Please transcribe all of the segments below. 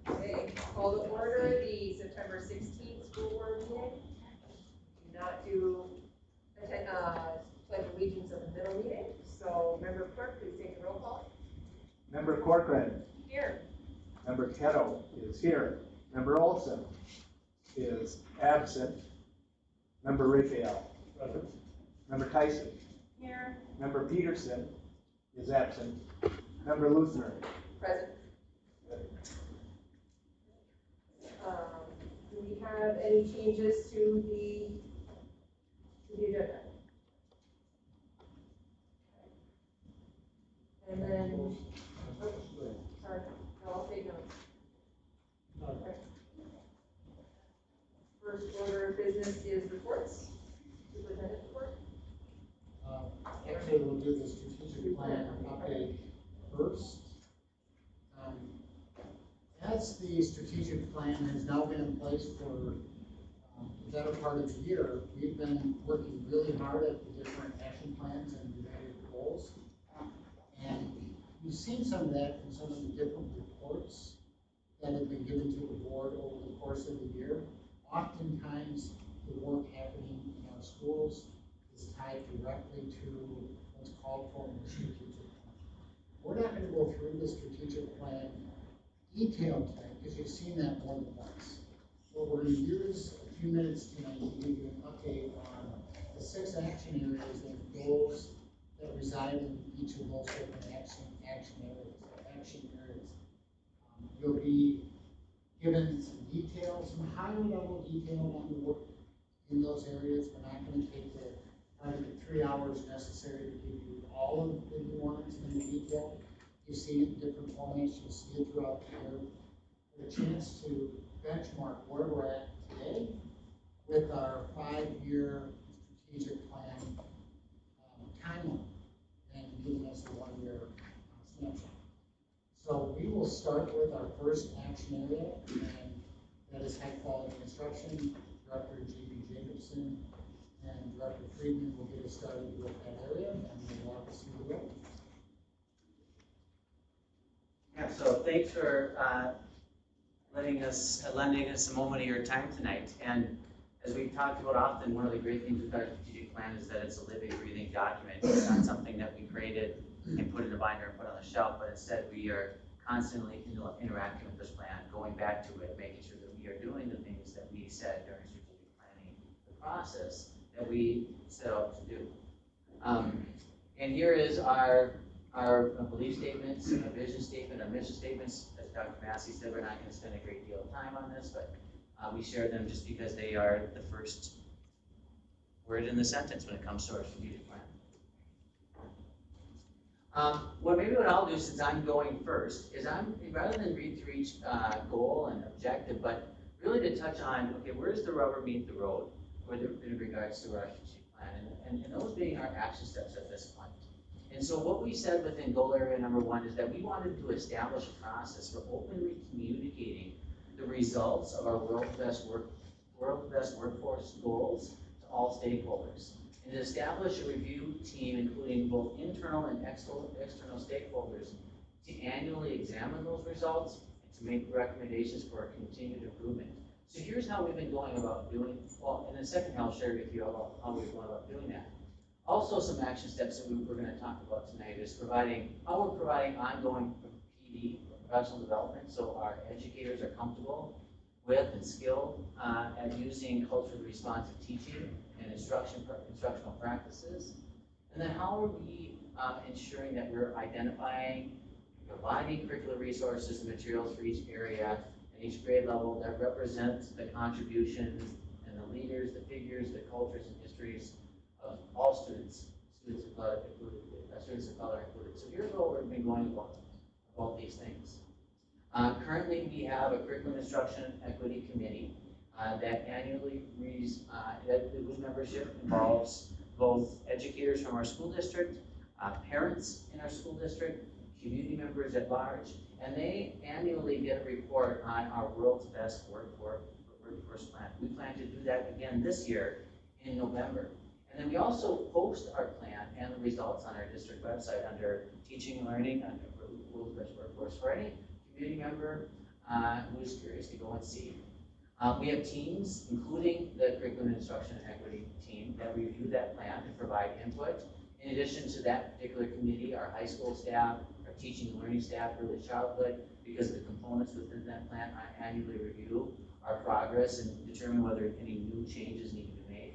Okay, call to order the September 16th school board meeting. Do not do pledge allegiance of the middle meeting. So member clerk, please take the roll call. Member Corcoran. Here. Member Ketto is here. Member Olson is absent. Member Raphael. Present. Member Tyson. Here. Member Peterson is absent. Member Luthner. Present. Do we have any changes to the agenda? And then, oh, sorry, no, I'll take notes. Okay. First order of business is reports. Superintendent report. Actually, we'll do the strategic plan update first. As the strategic plan has now been in place for the better part of the year, we've been working really hard at the different action plans and related goals. And you've seen some of that in some of the different reports that have been given to the board over the course of the year. Oftentimes, the work happening in our schools is tied directly to what's called for in the strategic plan. We're not going to go through the strategic plan detailed tonight because you've seen that more than once. What we're going to use a few minutes tonight to give you an update on the 6 action areas and goals that reside in each of those different action areas. You'll be given some details, some higher level detail on the work in those areas. We're not going to take the 3 hours necessary to give you all of the nuance and the detail. You see it in different formats, you'll see it throughout the year. Get a chance to benchmark where we're at today with our 5-year strategic plan timeline and giving us a 1-year snapshot. So we will start with our first action area, and that is high quality instruction. Director J.B. Jacobson and Director Friedman will get us started with that area, and they'll walk us through the road. Yeah, so thanks for lending us a moment of your time tonight. And as we've talked about often, one of the great things with our strategic plan is that it's a living, breathing document. It's not something that we created and put in a binder and put on the shelf, but instead we are constantly interacting with this plan, going back to it, making sure that we are doing the things that we said during strategic planning, the process that we set out to do. And here is our belief statements, our vision statement, our mission statements. As Dr. Massey said, we're not going to spend a great deal of time on this, but we share them just because they are the first word in the sentence when it comes to our strategic plan. What I'll do since I'm going first is rather than read through each goal and objective, but really to touch on, okay, where's the rubber meet the road in regards to our strategic plan, and those being our action steps at this point. And so what we said within goal area number 1 is that we wanted to establish a process for openly communicating the results of our World Best Workforce goals to all stakeholders, and to establish a review team including both internal and external stakeholders to annually examine those results and to make recommendations for continued improvement. So here's how we've been going about doing, well, in a second I'll share with you about how we've gone about doing that. Also, some action steps that we're going to talk about tonight is how we're providing ongoing PD, professional development, so our educators are comfortable with and skilled at using culturally responsive teaching and instructional practices. And then how are we ensuring that we're identifying, providing curricular resources and materials for each area and each grade level that represent the contributions and the leaders, the figures, the cultures and histories of of all students, students of color included, students of color included. So here's what we've been going about these things. Currently, we have a curriculum instruction equity committee that annually whose membership involves both educators from our school district, parents in our school district, community members at large, and they annually get a report on our world's best workforce plan. We plan to do that again this year in November. And then we also post our plan and the results on our district website under teaching and learning under world's best workforce for any community member who is curious to go and see. We have teams, including the curriculum instruction and equity team, that review that plan and provide input. In addition to that particular committee, our high school staff, our teaching and learning staff, early childhood, because the components within that plan annually review our progress and determine whether any new changes need to be made.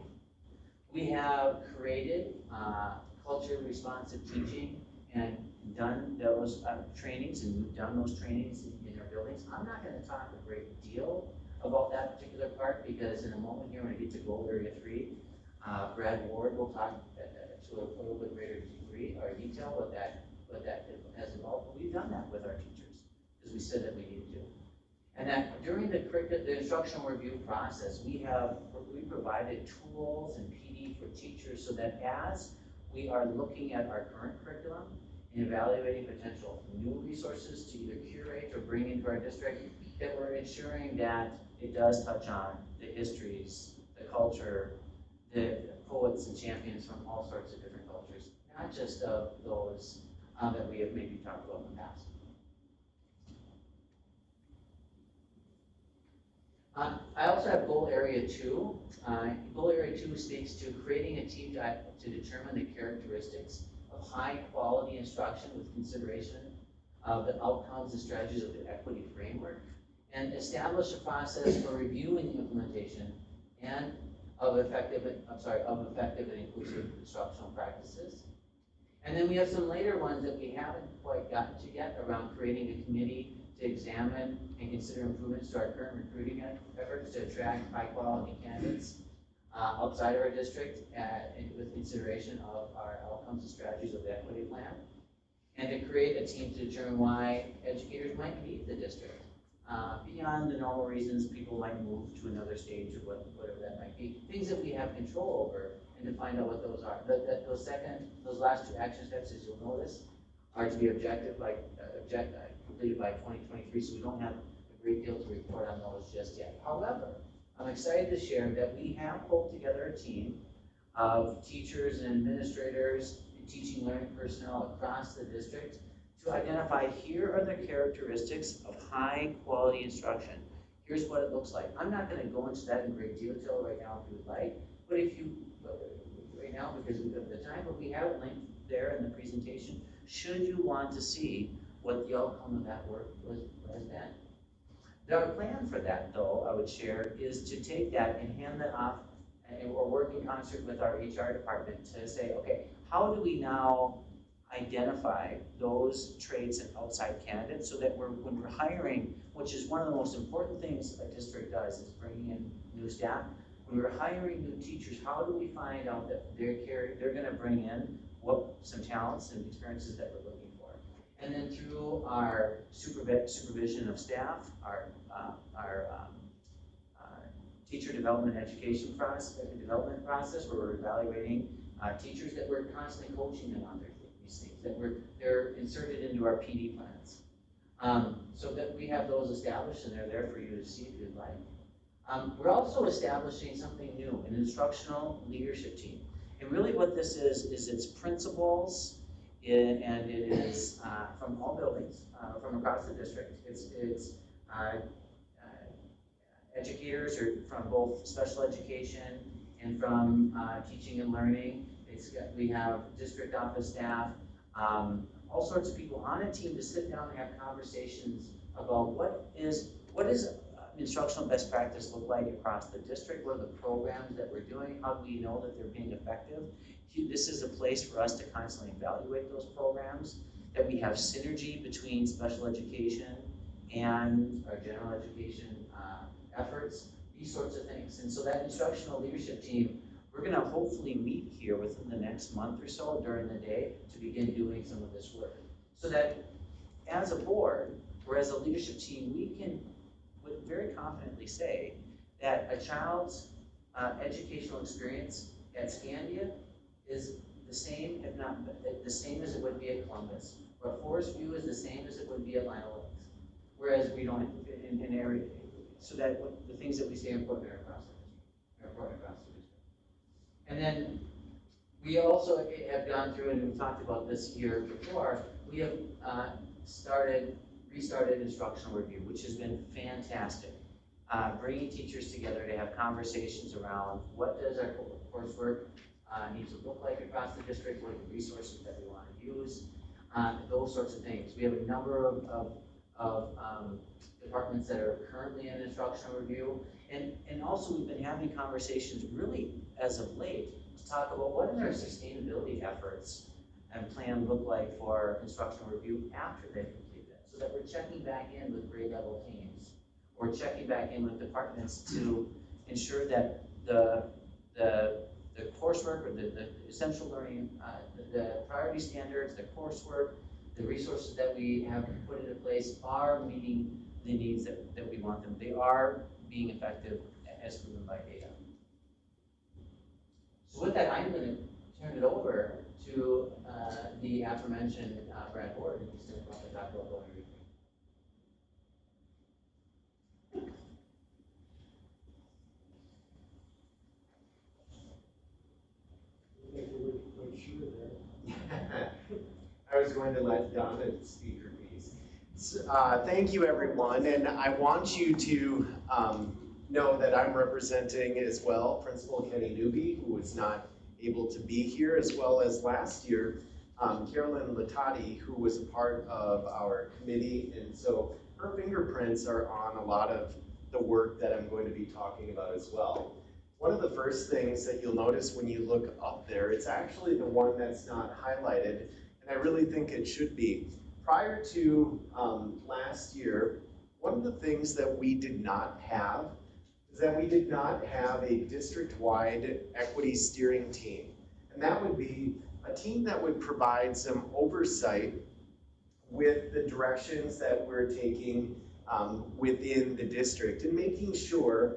We have created culturally responsive teaching and done those trainings, and we've done those trainings in our buildings. I'm not going to talk a great deal about that particular part because in a moment here when I get to Goal Area 3, Brad Ward will talk to a little bit greater degree or detail what that has involved. But we've done that with our teachers because we said that we needed to. And that during the instructional review process, we provided tools and PD for teachers so that as we are looking at our current curriculum and evaluating potential new resources to either curate or bring into our district, that we're ensuring that it does touch on the histories, the culture, the poets and champions from all sorts of different cultures, not just of those that we have maybe talked about in the past. I also have Goal Area 2. Goal Area 2 speaks to creating a team to determine the characteristics of high quality instruction with consideration of the outcomes and strategies of the equity framework, and establish a process for reviewing the implementation and of effective and inclusive instructional practices. And then we have some later ones that we haven't quite gotten to yet around creating a committee to examine and consider improvements to our current recruiting efforts to attract high quality candidates outside of our district with consideration of our outcomes and strategies of the equity plan, and to create a team to determine why educators might leave the district beyond the normal reasons people might move to another stage or whatever that might be, things that we have control over, and to find out what those are. Those last two action steps, as you'll notice, are to be completed by 2023, so we don't have a great deal to report on those just yet. However, I'm excited to share that we have pulled together a team of teachers and administrators and teaching learning personnel across the district to identify here are the characteristics of high quality instruction. Here's what it looks like. I'm not going to go into that in great detail right now if you would like, but right now because of the time, but we have it linked there in the presentation should you want to see what the outcome of that work has been. Our plan for that, though, I would share, is to take that and hand that off, and we're working in concert with our HR department to say, okay, how do we now identify those traits and outside candidates so that when we're hiring, which is one of the most important things a district does, is bringing in new staff. When we're hiring new teachers, how do we find out that they're going to bring in some talents and experiences that we're looking for? And then through our supervision of staff, our teacher development education development process, where we're evaluating teachers, that we're constantly coaching them on these things, that they're inserted into our PD plans, so that we have those established and they're there for you to see if you'd like. We're also establishing something new, an instructional leadership team. And really what this is it's principals, and it is from all buildings, from across the district. It's educators from both special education and from teaching and learning. We have district office staff, all sorts of people on a team to sit down and have conversations about what is instructional best practice look like across the district? What are the programs that we're doing? How do we know that they're being effective? This is a place for us to constantly evaluate those programs, that we have synergy between special education and our general education efforts, these sorts of things. And so that instructional leadership team We're gonna hopefully meet here within the next month or so during the day to begin doing some of this work. So that as a board, or as a leadership team, we would very confidently say that a child's educational experience at Scandia is the same, if not the same as it would be at Columbus, or Forest View is the same as it would be at Lino Lakes. Whereas we don't, in area, so that the things that we say are important are across the district, are important across the district. And then we also have gone through, and we've talked about this year before, we have restarted instructional review, which has been fantastic. Bringing teachers together to have conversations around what does our coursework need to look like across the district, what are the resources that we want to use, those sorts of things. We have a number of departments that are currently in instructional review, and also we've been having conversations really as of late to talk about what does our sustainability efforts and plan look like for instructional review after they complete it, so that we're checking back in with grade level teams, or checking back in with departments to ensure that the coursework or the essential learning, the priority standards, the coursework, the resources that we have put into place are meeting the needs that we want them. They are being effective as proven by data. So with that, I'm going to turn it over to the aforementioned Brad Ward, who's going to talk about going to I was going to let Donna speak her piece. Thank you, everyone, and I want you to know that I'm representing as well Principal Kenny Newby, who was not able to be here, as well as last year, Carolyn Latati, who was a part of our committee, and so her fingerprints are on a lot of the work that I'm going to be talking about as well. One of the first things that you'll notice when you look up there, it's actually the one that's not highlighted, and I really think it should be. Prior to last year, one of the things that we did not have is that we did not have a district-wide equity steering team. And that would be a team that would provide some oversight with the directions that we're taking within the district, and making sure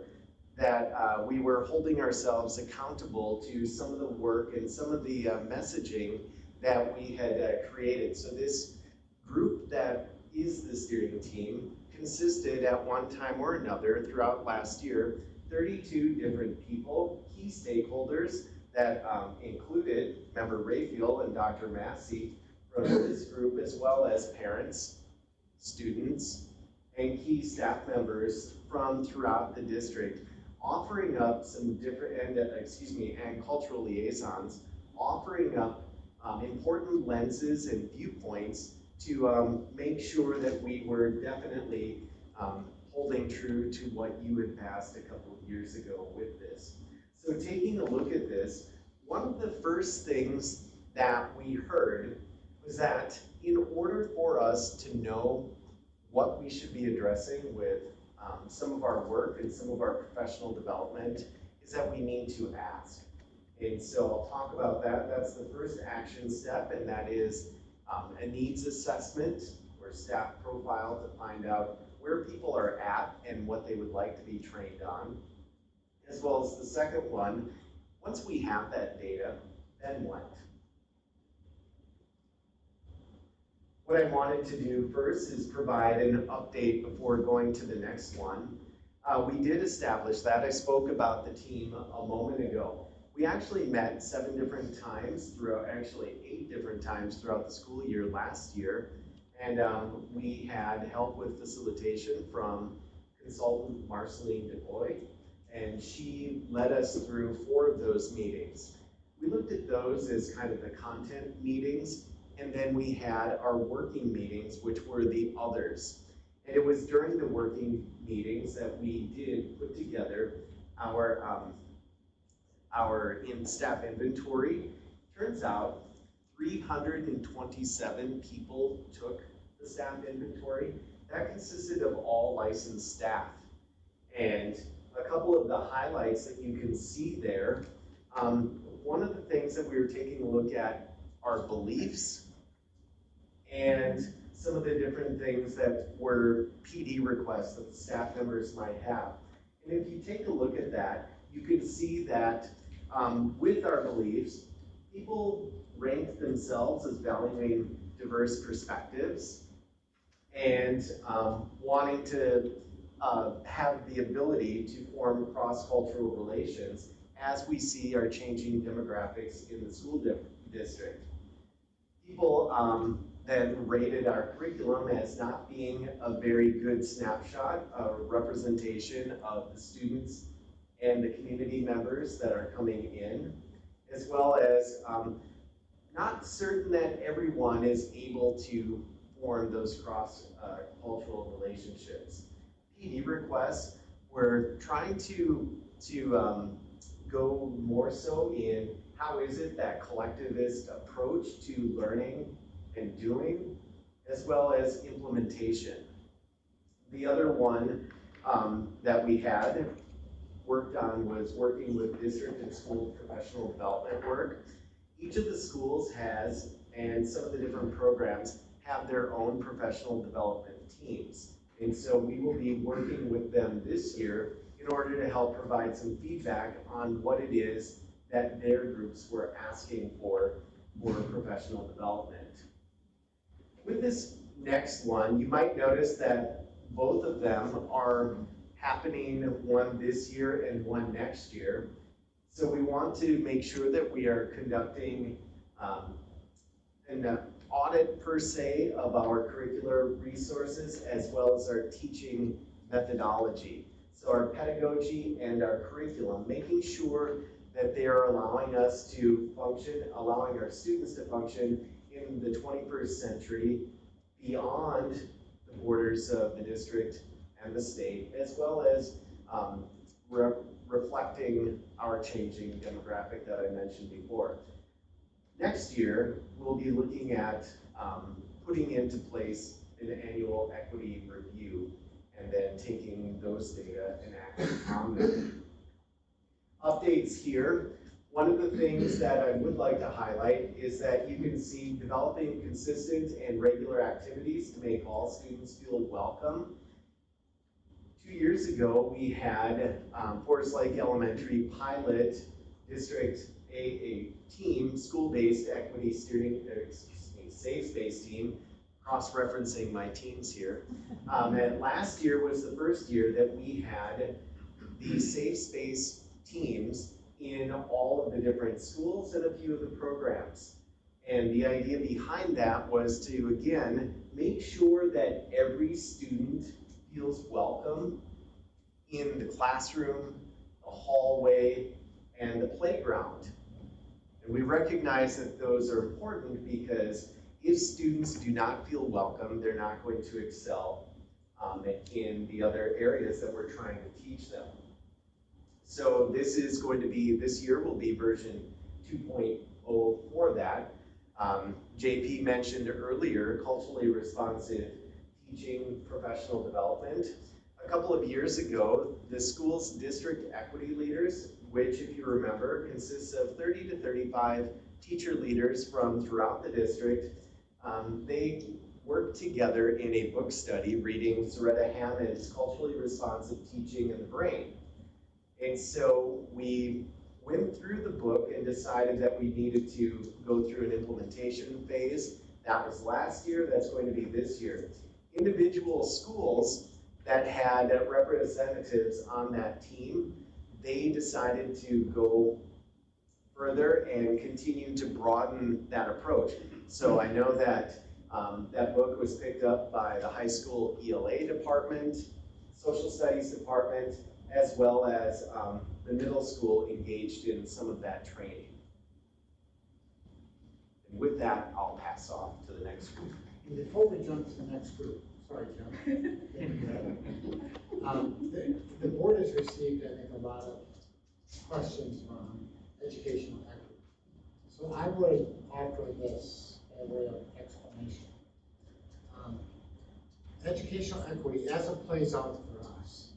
that we were holding ourselves accountable to some of the work and some of the messaging that we had created. So this group that is the steering team consisted at one time or another throughout last year 32 different people, key stakeholders that included Member Rayfield and Dr. Massey from this group, as well as parents, students, and key staff members from throughout the district, offering up some different, and cultural liaisons, offering up important lenses and viewpoints to make sure that we were definitely holding true to what you had passed a couple of years ago with this. So taking a look at this, one of the first things that we heard was that in order for us to know what we should be addressing with some of our work and some of our professional development, is that we need to ask. And so I'll talk about that. That's the first action step, and that is a needs assessment or staff profile to find out where people are at and what they would like to be trained on. As well as the second one, once we have that data, then what? What I wanted to do first is provide an update before going to the next one. We did establish that. I spoke about the team a moment ago. We actually met 7 different times throughout, actually 8 different times throughout the school year last year. And we had help with facilitation from consultant Marceline DeBoy, and she led us through 4 of those meetings. We looked at those as kind of the content meetings, and then we had our working meetings, which were the others. And it was during the working meetings that we did put together our staff inventory. Turns out 327 people took the staff inventory. That consisted of all licensed staff. And a couple of the highlights that you can see there, one of the things that we were taking a look at are beliefs and some of the different things that were PD requests that the staff members might have. And if you take a look at that, you can see that with our beliefs, people rank themselves as valuing diverse perspectives and wanting to have the ability to form cross-cultural relations as we see our changing demographics in the school district. People then rated our curriculum as not being a very good snapshot, a representation of the students and the community members that are coming in, as well as not certain that everyone is able to form those cross-cultural relationships. PD requests, we're trying to go more so in how is it that collectivist approach to learning and doing, as well as implementation. The other one that we had worked on was working with district and school professional development work. Each of the schools has, and some of the different programs have their own professional development teams. And so we will be working with them this year in order to help provide some feedback on what it is that their groups were asking for professional development. With this next one, you might notice that both of them are happening, one this year and one next year. So we want to make sure that we are conducting an audit per se of our curricular resources as well as our teaching methodology. So our pedagogy and our curriculum, making sure that they are allowing us to function, allowing our students to function in the 21st century beyond the borders of the district and the state, as well as reflecting our changing demographic that I mentioned before. Next year, we'll be looking at putting into place an annual equity review and then taking those data and acting on them. Updates here. One of the things that I would like to highlight is that you can see developing consistent and regular activities to make all students feel welcome. 2 years ago, we had Forest Lake Elementary pilot district a team, school-based equity steering, safe space team, cross-referencing my teams here. And last year was the first year that we had the safe space teams in all of the different schools and a few of the programs. And the idea behind that was to, again, make sure that every student feels welcome in the classroom, the hallway, and the playground. And we recognize that those are important because if students do not feel welcome, they're not going to excel in the other areas that we're trying to teach them. So this is going to be, this year will be version 2.0 for that. JP mentioned earlier, culturally responsive teaching, professional development. A couple of years ago, the school's district equity leaders, which if you remember, consists of 30 to 35 teacher leaders from throughout the district, they worked together in a book study reading Zaretta Hammond's Culturally Responsive Teaching in the Brain. And so we went through the book and decided that we needed to go through an implementation phase. That was last year, that's going to be this year. Individual schools that had representatives on that team, they decided to go further and continue to broaden that approach. So I know that that book was picked up by the high school ELA department, social studies department, as well as the middle school engaged in some of that training. And with that, I'll pass off to the next group. And before we jump to the next group, sorry, Jim. The board has received, I think, a lot of questions on educational equity. So I would offer this by way of explanation. Educational equity, as it plays out for us,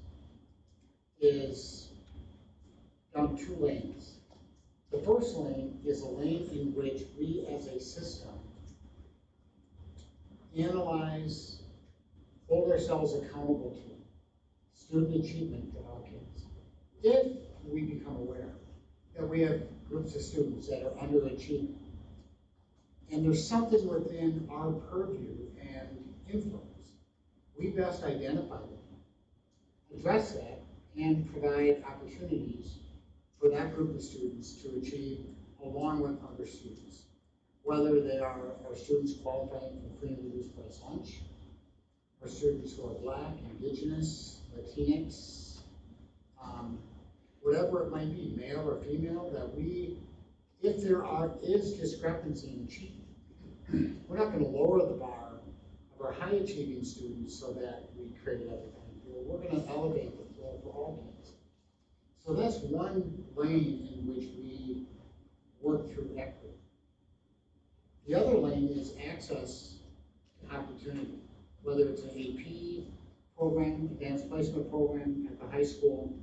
is down two lanes. The first lane is a lane in which we as a system analyze, hold ourselves accountable to student achievement for our kids. If we become aware that we have groups of students that are underachieving, and there's something within our purview and influence, we best identify them, address that, and provide opportunities for that group of students to achieve along with other students. Whether they are our students qualifying for free and reduced price lunch, our students who are Black, Indigenous, Latinx, whatever it might be, male or female, that we, if there is discrepancy in achievement, we're not gonna lower the bar of our high achieving students so that we create a level playing field. We're gonna elevate the floor for all kids. So that's one lane in which we work through equity. The other lane is access to opportunity, whether it's an AP program, advanced placement program at the high school,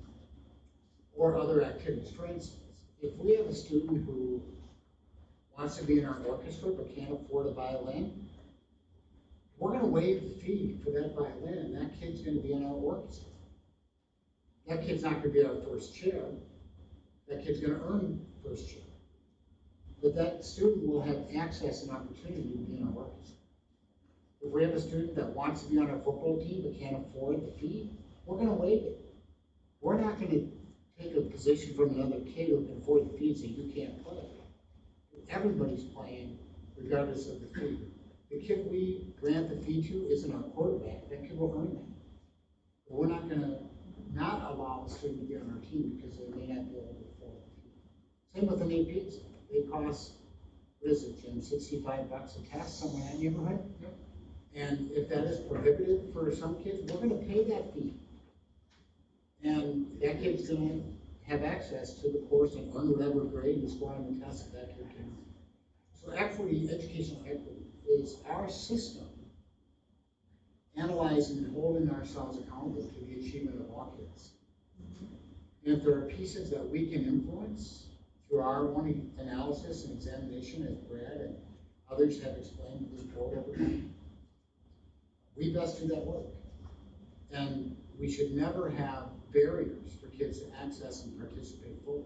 or other activities. For instance, if we have a student who wants to be in our orchestra but can't afford a violin, we're gonna waive the fee for that violin, and that kid's gonna be in our orchestra. That kid's not gonna be our first chair, that kid's gonna earn first chair. But that student will have access and opportunity to be in our orchestra. If we have a student that wants to be on our football team but can't afford the fee, we're gonna waive it. We're not gonna take a position from another kid who can afford the fee and say, you can't play. Everybody's playing regardless of the fee. The kid we grant the fee to isn't our quarterback, that kid will earn that. But we're not gonna not allow a student to be on our team because they may not be able to afford the fee. Same with an AP exam. They cost, what is it, Jim, $65 a test, somewhere in that neighborhood? Yep. And if that is prohibitive for some kids, we're gonna pay that fee. And that kid's gonna have access to the course and earn whatever grade and score on the test that kid can. So equity, educational equity, is our system analyzing and holding ourselves accountable to the achievement of all kids. And if there are pieces that we can influence through our own analysis and examination, as Brad and others have explained to this board over time, we best do that work. And we should never have barriers for kids to access and participate fully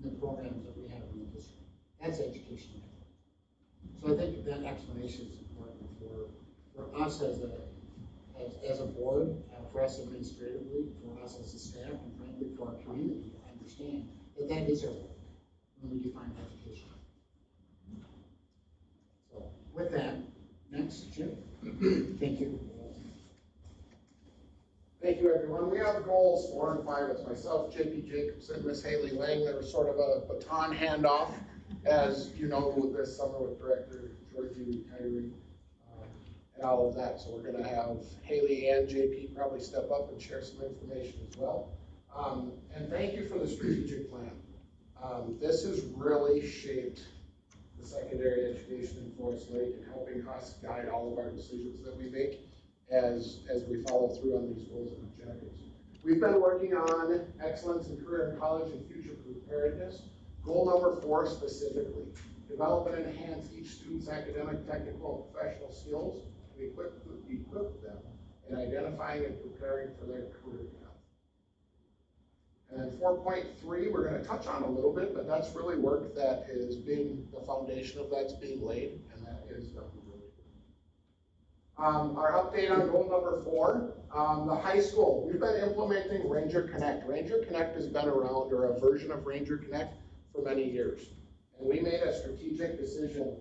in the programs that we have in the district. That's education. So I think that explanation is important for us as a board, for us administratively, for us as a staff, and frankly for our community to understand that that is our work when we define education. So with that, next, Jim. Thank you. Thank you, everyone. We have goals 4 and 5. It's myself, JP Jacobson, Miss Haley Lang. There was sort of a baton handoff, as you know, this summer with Director Georgie retiring and all of that. So we're going to have Haley and JP probably step up and share some information as well. And thank you for the strategic plan. This has really shaped the secondary education in Forest Lake and helping us guide all of our decisions that we make as we follow through on these goals and objectives. We've been working on excellence in career and college and future preparedness. Goal number 4 specifically, develop and enhance each student's academic, technical, and professional skills and equip them in identifying and preparing for their career path. And then 4.3, we're going to touch on a little bit, but that's really work that is being, the foundation of that's being laid, and that is done. Our update on goal number 4, the high school. We've been implementing Ranger Connect. Ranger Connect has been around, or a version of Ranger Connect, for many years. And we made a strategic decision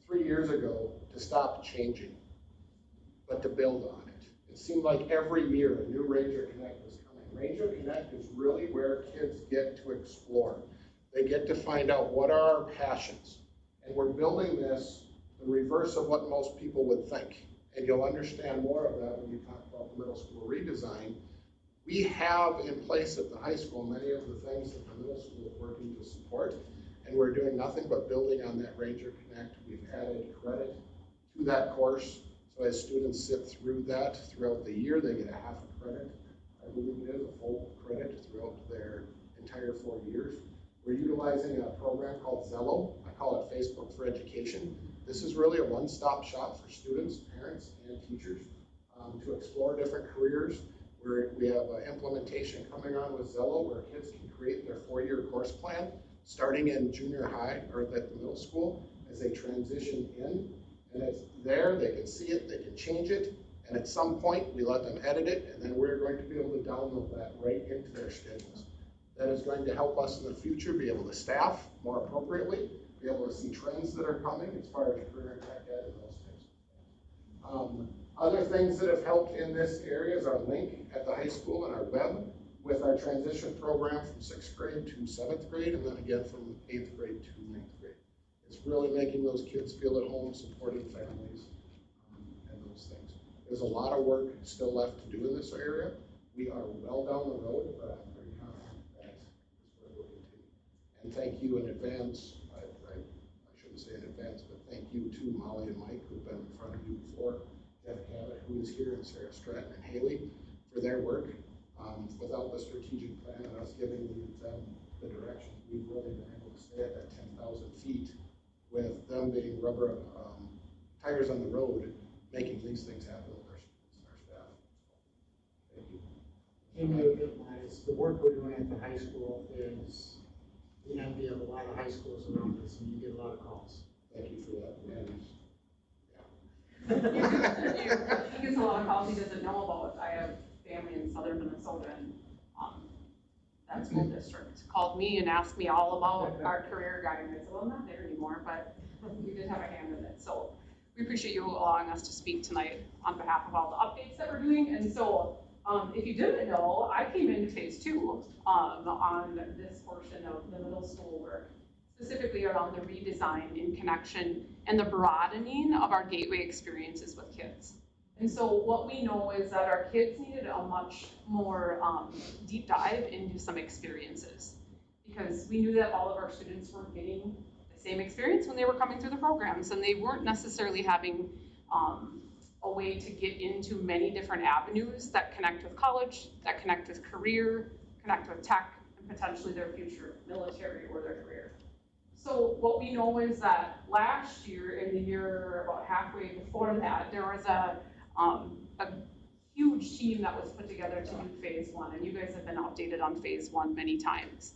3 years ago to stop changing, but to build on it. It seemed like every year a new Ranger Connect was coming. Ranger Connect is really where kids get to explore. They get to find out what are our passions. And we're building this the reverse of what most people would think. And you'll understand more of that when you talk about the middle school redesign. We have in place at the high school many of the things that the middle school is working to support, and we're doing nothing but building on that Ranger Connect. We've added credit to that course, so as students sit through that throughout the year, they get a half a credit. I believe it is a full credit throughout their entire 4 years. We're utilizing a program called Zello. I call it Facebook for Education. This is really a one-stop shop for students, parents, and teachers to explore different careers. We have an implementation coming on with Zello where kids can create their 4-year course plan starting in junior high or at the middle school as they transition in. And it's there, they can see it, they can change it, and at some point we let them edit it, and then we're going to be able to download that right into their schedules. That is going to help us in the future be able to staff more appropriately, be able to see trends that are coming as far as career and tech ed and those types of things. Other things that have helped in this area is our link at the high school and our web with our transition program from 6th grade to 7th grade, and then again from 8th grade to 9th grade. It's really making those kids feel at home, supporting families, and those things. There's a lot of work still left to do in this area. We are well down the road, but I'm pretty confident that this work will continue. And thank you in advance, I shouldn't say in advance, but thank you to Molly and Mike who've been in front of you before, Jeff Cabot, who is here, and Sarah Stratton and Haley for their work. Without the strategic plan and us giving them the direction, we've really been able to stay at that 10,000 feet with them being rubber tires on the road, making these things happen with our students and our staff. Thank you. And you recognize the work we're doing at the high school is the envy of a lot of high schools around us, and you get a lot of calls. Thank you for that. He gets a lot of calls he doesn't know about. I have family in southern Minnesota, and that school district called me and asked me all about our career guide. And I said, well, I'm not there anymore, but you did have a hand in it. So we appreciate you allowing us to speak tonight on behalf of all the updates that we're doing. And so if you didn't know, I came into phase 2 on this portion of the middle school work, specifically around the redesign in connection and the broadening of our gateway experiences with kids. And so what we know is that our kids needed a much more deep dive into some experiences, because we knew that all of our students weren't getting the same experience when they were coming through the programs, and they weren't necessarily having a way to get into many different avenues that connect with college, that connect with career, connect with tech, and potentially their future military or their career. So what we know is that last year and the year about halfway before that, there was a huge team that was put together to do phase 1, and you guys have been updated on phase 1 many times.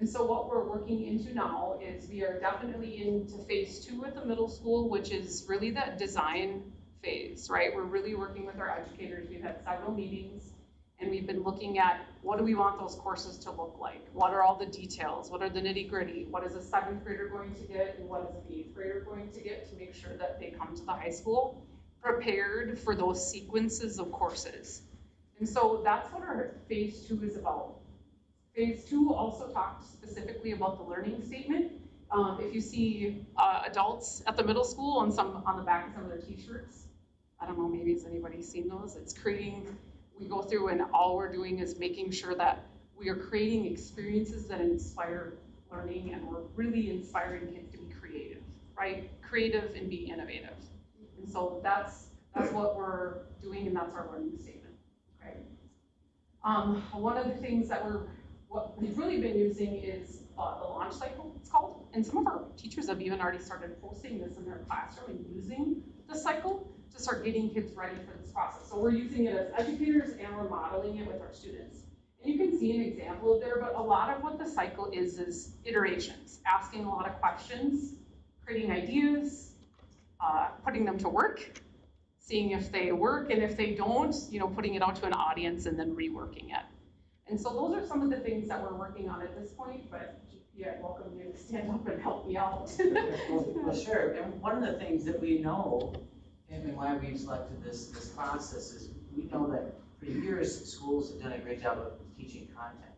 And so what we're working into now is we are definitely into phase 2 at the middle school, which is really that design phase, right? We're really working with our educators. We've had several meetings, and we've been looking at what do we want those courses to look like? What are all the details? What are the nitty-gritty? What is a 7th grader going to get, and what is an 8th grader going to get, to make sure that they come to the high school prepared for those sequences of courses. And so that's what our phase 2 is about. Phase 2 also talked specifically about the learning statement. If you see adults at the middle school on the back of some of their t-shirts, I don't know, maybe has anybody seen those? It's creating, we go through and all we're doing is making sure that we are creating experiences that inspire learning, and we're really inspiring kids to be creative, right? Creative and be innovative. And so that's what we're doing, and that's our learning statement, okay? One of the things that what we've really been using is the launch cycle, it's called. And some of our teachers have even already started posting this in their classroom and using the cycle to start getting kids ready for this process. So we're using it as educators, and we're modeling it with our students. And you can see an example of there, but a lot of what the cycle is iterations, asking a lot of questions, creating ideas, putting them to work, seeing if they work, and if they don't, putting it out to an audience and then reworking it. And so those are some of the things that we're working on at this point, but yeah, I welcome you to stand up and help me out. Well, sure, and one of the things that we know, and why we've selected this process, is we know that for years, schools have done a great job of teaching content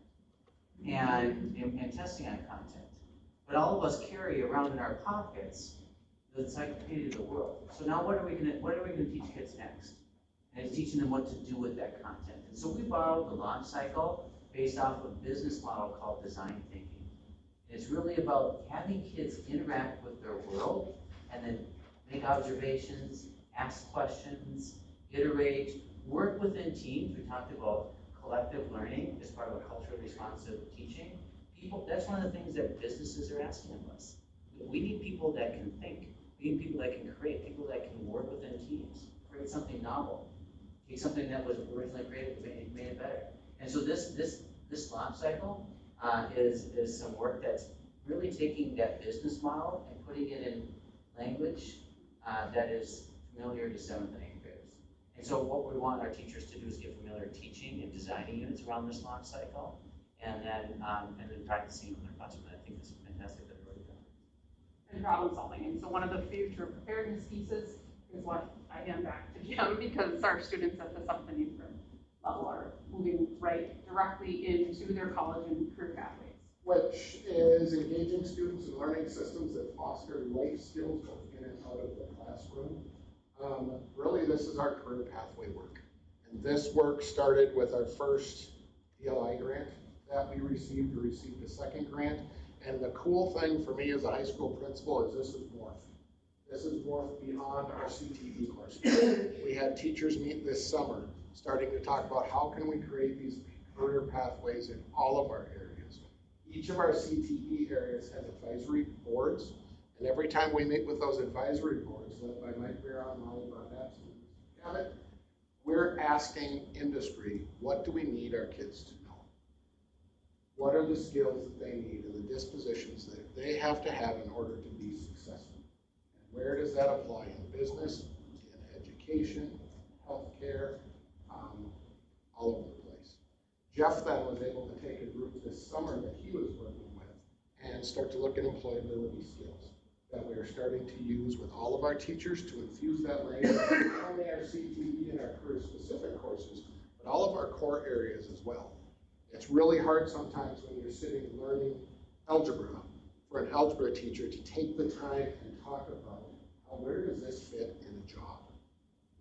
and testing on content. But all of us carry around in our pockets the encyclopedia of the world. So now what are we gonna teach kids next? And it's teaching them what to do with that content. And so we borrowed the launch cycle based off of a business model called design thinking. And it's really about having kids interact with their world and then make observations, ask questions, iterate, work within teams. We talked about collective learning as part of a culturally responsive teaching. people, that's one of the things that businesses are asking of us. We need people that can think, we need people that can create, people that can work within teams, create something novel, take something that was originally created, made it better. And so this launch cycle is some work that's really taking that business model and putting it in language that is familiar to 7th and 8th graders. And so what we want our teachers to do is get familiar teaching and designing units around this launch cycle, and then practicing in their classroom. And I think this is fantastic that they're already done. And problem solving. And so one of the future preparedness pieces is what I hand back to Jim, because our students at the 7th and 8th grade level are moving right directly into their college and career pathways. Which is engaging students in learning systems that foster life skills both in and out of the classroom. Really, this is our career pathway work. And this work started with our first DLI grant that we received. We received a second grant. And the cool thing for me as a high school principal is this is morphed. This is morphed beyond our CTE courses. We had teachers meet this summer starting to talk about how can we create these career pathways in all of our areas. Each of our CTE areas has advisory boards, and every time we meet with those advisory boards, led by Mike Barron, Molly Barnett, and Gavin, we're asking industry, what do we need our kids to know? What are the skills that they need and the dispositions that they have to have in order to be successful? And where does that apply in business, in education, healthcare, all over the place? Jeff then was able to take a group this summer that he was working with and start to look at employability skills that we are starting to use with all of our teachers to infuse that language, not only our CTE and our career-specific courses, but all of our core areas as well. It's really hard sometimes when you're sitting learning algebra for an algebra teacher to take the time and talk about where does this fit in a job.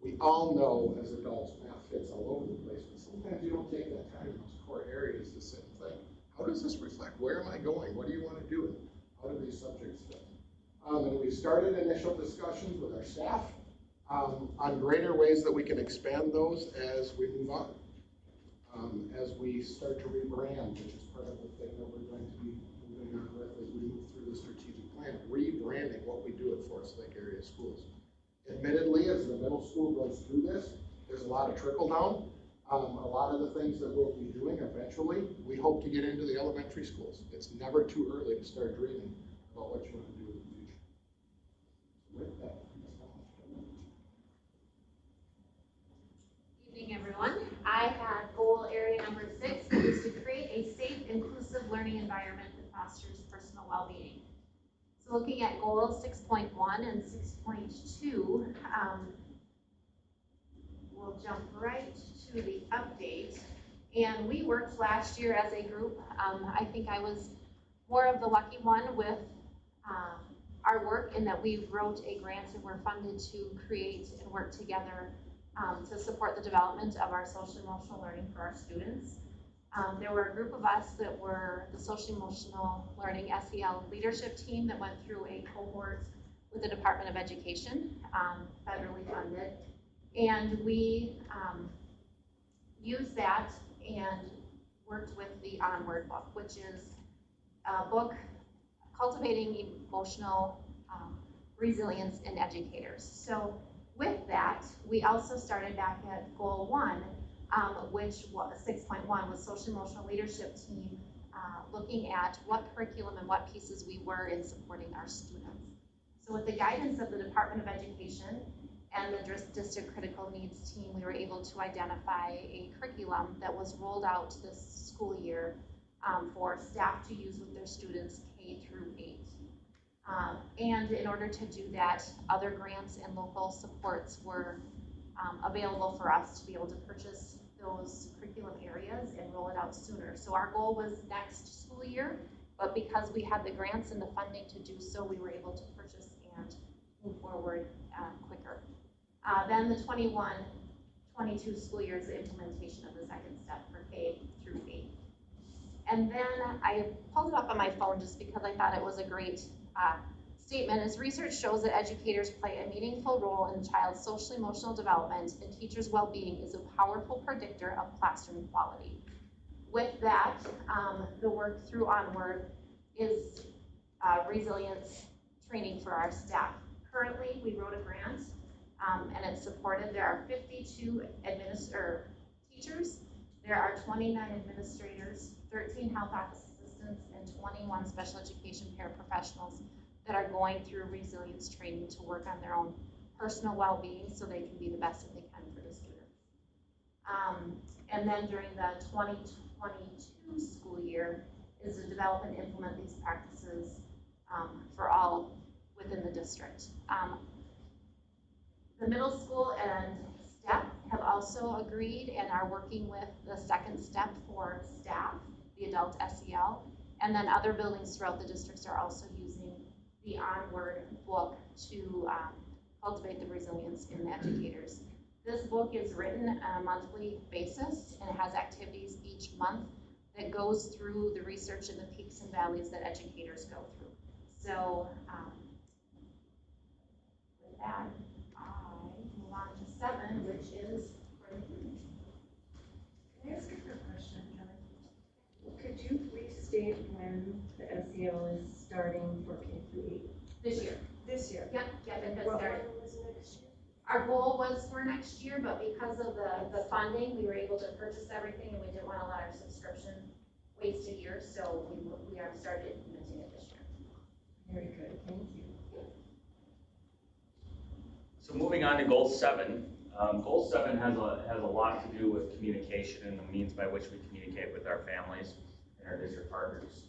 We all know as adults math fits all over the place, but sometimes you don't take that time in those core areas to sit and think, how does this reflect? Where am I going? What do you want to do? And how do these subjects fit? And we started initial discussions with our staff on greater ways that we can expand those as we move on. As we start to rebrand, which is part of the thing that we're going to be moving on with as we move through the strategic plan, rebranding what we do at Forest Lake area schools. Admittedly, as the middle school goes through this, there's a lot of trickle down. A lot of the things that we'll be doing eventually, we hope to get into the elementary schools. It's never too early to start dreaming about what you want to do in the future. With that, Evening, everyone. I had goal area number 6, which is to create a safe, inclusive learning environment that fosters personal well-being. So looking at goals 6.1 and 6.2, we'll jump right to the update. And we worked last year as a group. I think I was more of the lucky one with our work in that we wrote a grant and were funded to create and work together to support the development of our social emotional learning for our students. There were a group of us that were the social emotional learning SEL leadership team that went through a cohort with the Department of Education, federally funded. And we used that and worked with the Onward book, which is a book cultivating emotional resilience in educators. So with that, we also started back at goal 1, which was 6.1 was social emotional leadership team, looking at what curriculum and what pieces we were in supporting our students. So with the guidance of the Department of Education and the District Critical Needs team, we were able to identify a curriculum that was rolled out this school year for staff to use with their students K through 8. And in order to do that, other grants and local supports were available for us to be able to purchase those curriculum areas and roll it out sooner. So our goal was next school year, but because we had the grants and the funding to do so, we were able to purchase and move forward quicker. Then the 21-22 school year's implementation of the second step for K through 8. And then I pulled it up on my phone just because I thought it was a great statement. As research shows that educators play a meaningful role in a child's social emotional development, and teachers' well-being is a powerful predictor of classroom quality. with that, the work through Onward is resilience training for our staff. Currently, we wrote a grant, and it's supported. There are 52 teachers, there are 29 administrators, 13 health office assistants, and 21 special education paraprofessionals that are going through resilience training to work on their own personal well-being so they can be the best that they can for the students. And then during the 2022 school year is to develop and implement these practices for all within the district. The middle school and STEP have also agreed and are working with the second step for staff, the adult SEL, and then other buildings throughout the districts are also using the Onward book to cultivate the resilience in the educators. This book is written on a monthly basis and it has activities each month that goes through the research and the peaks and valleys that educators go through. So with that, I move on to 7, which is for the union. Can I ask a quick question, Kelly? Could you please state when the SEL is starting for K through 8? This year. This year? Yep, it has What started. one was next year? Our goal was for next year, but because of the funding, we were able to purchase everything and we didn't want to let our subscription waste a year, so we have started implementing it this year. Very good, thank you. So moving on to goal 7. Goal 7 has a lot to do with communication and the means by which we communicate with our families and our district partners.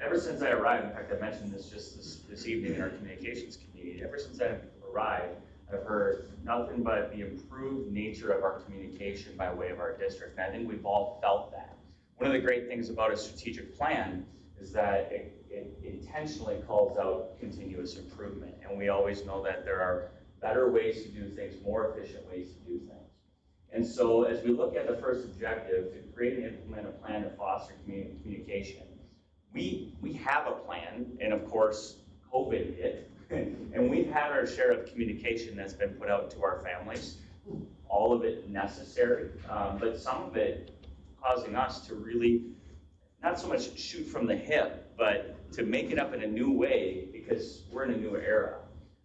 Ever since I arrived, in fact, I mentioned this just this evening in our communications community, ever since I arrived, I've heard nothing but the improved nature of our communication by way of our district, and I think we've all felt that. One of the great things about a strategic plan is that it intentionally calls out continuous improvement, and we always know that there are better ways to do things, more efficient ways to do things. And so as we look at the first objective, to create and implement a plan to foster communication, we have a plan, and of course, COVID hit, and we've had our share of communication that's been put out to our families, all of it necessary, but some of it causing us to really, not so much shoot from the hip, but to make it up in a new way because we're in a new era.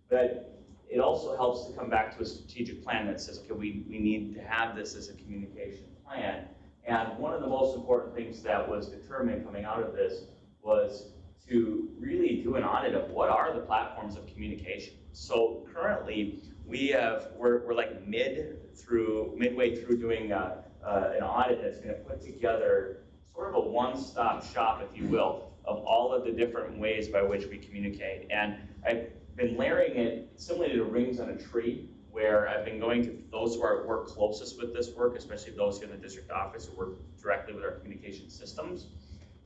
But it also helps to come back to a strategic plan that says, okay, we need to have this as a communication plan. And one of the most important things that was determined coming out of this was to really do an audit of what are the platforms of communication. So currently we're like midway through doing an audit that's going to put together sort of a one-stop shop, if you will, of all of the different ways by which we communicate. And I've been layering it similarly to rings on a tree, where I've been going to those who work closest with this work, especially those here in the district office who work directly with our communication systems,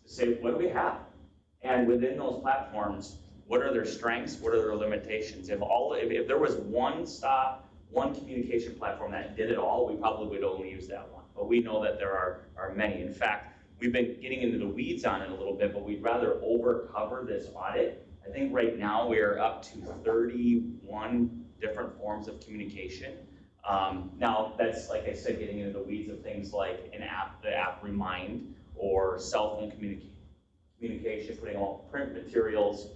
to say, what do we have? And within those platforms, what are their strengths? What are their limitations? If there was one communication platform that did it all, we probably would only use that one. But we know that there are many. In fact, we've been getting into the weeds on it a little bit, but we'd rather over-cover this audit. I think right now we're up to 31 different forms of communication. Now, that's, like I said, getting into the weeds of things like the app Remind, or cell phone communication, putting all print materials,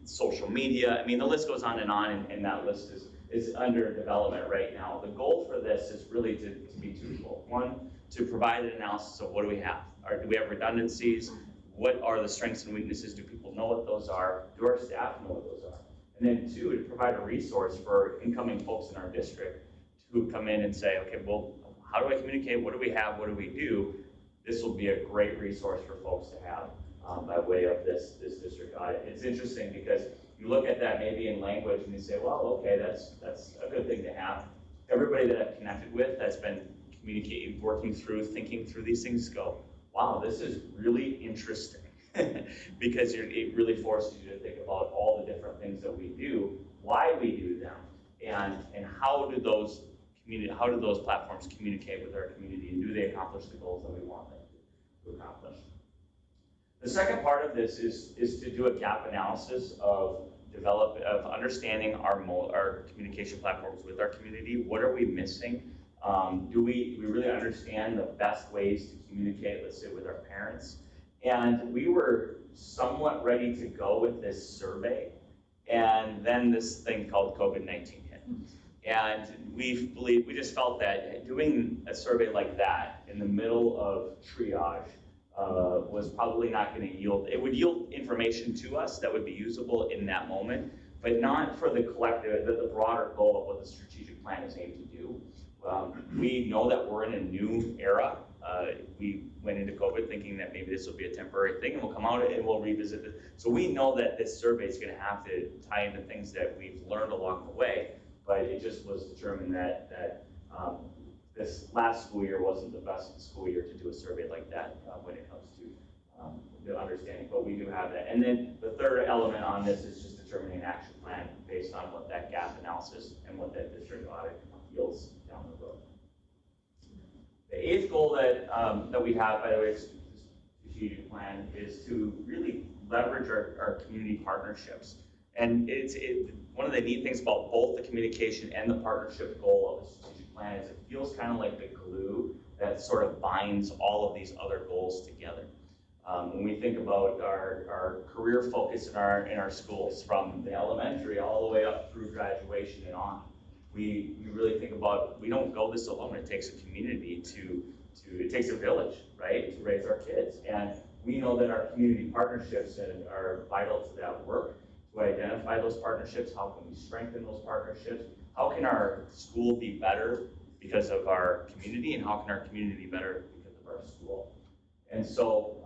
social media. I mean, the list goes on, and that list is under development right now. The goal for this is really to be twofold. One, to provide an analysis of what do we have? Do we have redundancies? What are the strengths and weaknesses? Do people know what those are? Do our staff know what those are? And then 2, to provide a resource for incoming folks in our district to come in and say, okay, well, how do I communicate? What do we have? What do we do? This will be a great resource for folks to have by way of this district audit. It's interesting because you look at that maybe in language and you say, well, okay, that's a good thing to have. Everybody that I've connected with that's been communicating, working through, thinking through these things go, wow, this is really interesting because it really forces you to think about all the different things that we do, why we do them, and how do those platforms communicate with our community, and do they accomplish the goals that we want them to accomplish. The second part of this is to do a gap analysis of understanding our communication platforms with our community. What are we missing Do we really understand the best ways to communicate, let's say, with our parents? And we were somewhat ready to go with this survey, and then this thing called COVID-19 hit. And we just felt that doing a survey like that in the middle of triage was probably not going to yield. It would yield information to us that would be usable in that moment, but not for the collective, the broader goal of what the strategic plan is aimed to do. We know that we're in a new era. We went into COVID thinking that maybe this will be a temporary thing and we'll come out and we'll revisit it. So we know that this survey is going to have to tie into things that we've learned along the way, but it just was determined that this last school year wasn't the best school year to do a survey like that when it comes to the understanding, but we do have that. And then the third element on this is just determining an action plan based on what that gap analysis and what that district audit yields down the road. The eighth goal that we have, by the way, is the strategic plan, is to really leverage our community partnerships. And one of the neat things about both the communication and the partnership goal of the strategic plan is it feels kind of like the glue that sort of binds all of these other goals together. When we think about our career focus in our schools, from the elementary all the way up through graduation and on, we really think about, we don't go this alone. It takes a community it takes a village, right, to raise our kids. And we know that our community partnerships are vital to that work. To identify those partnerships, how can we strengthen those partnerships? How can our school be better because of our community, and how can our community be better because of our school? And so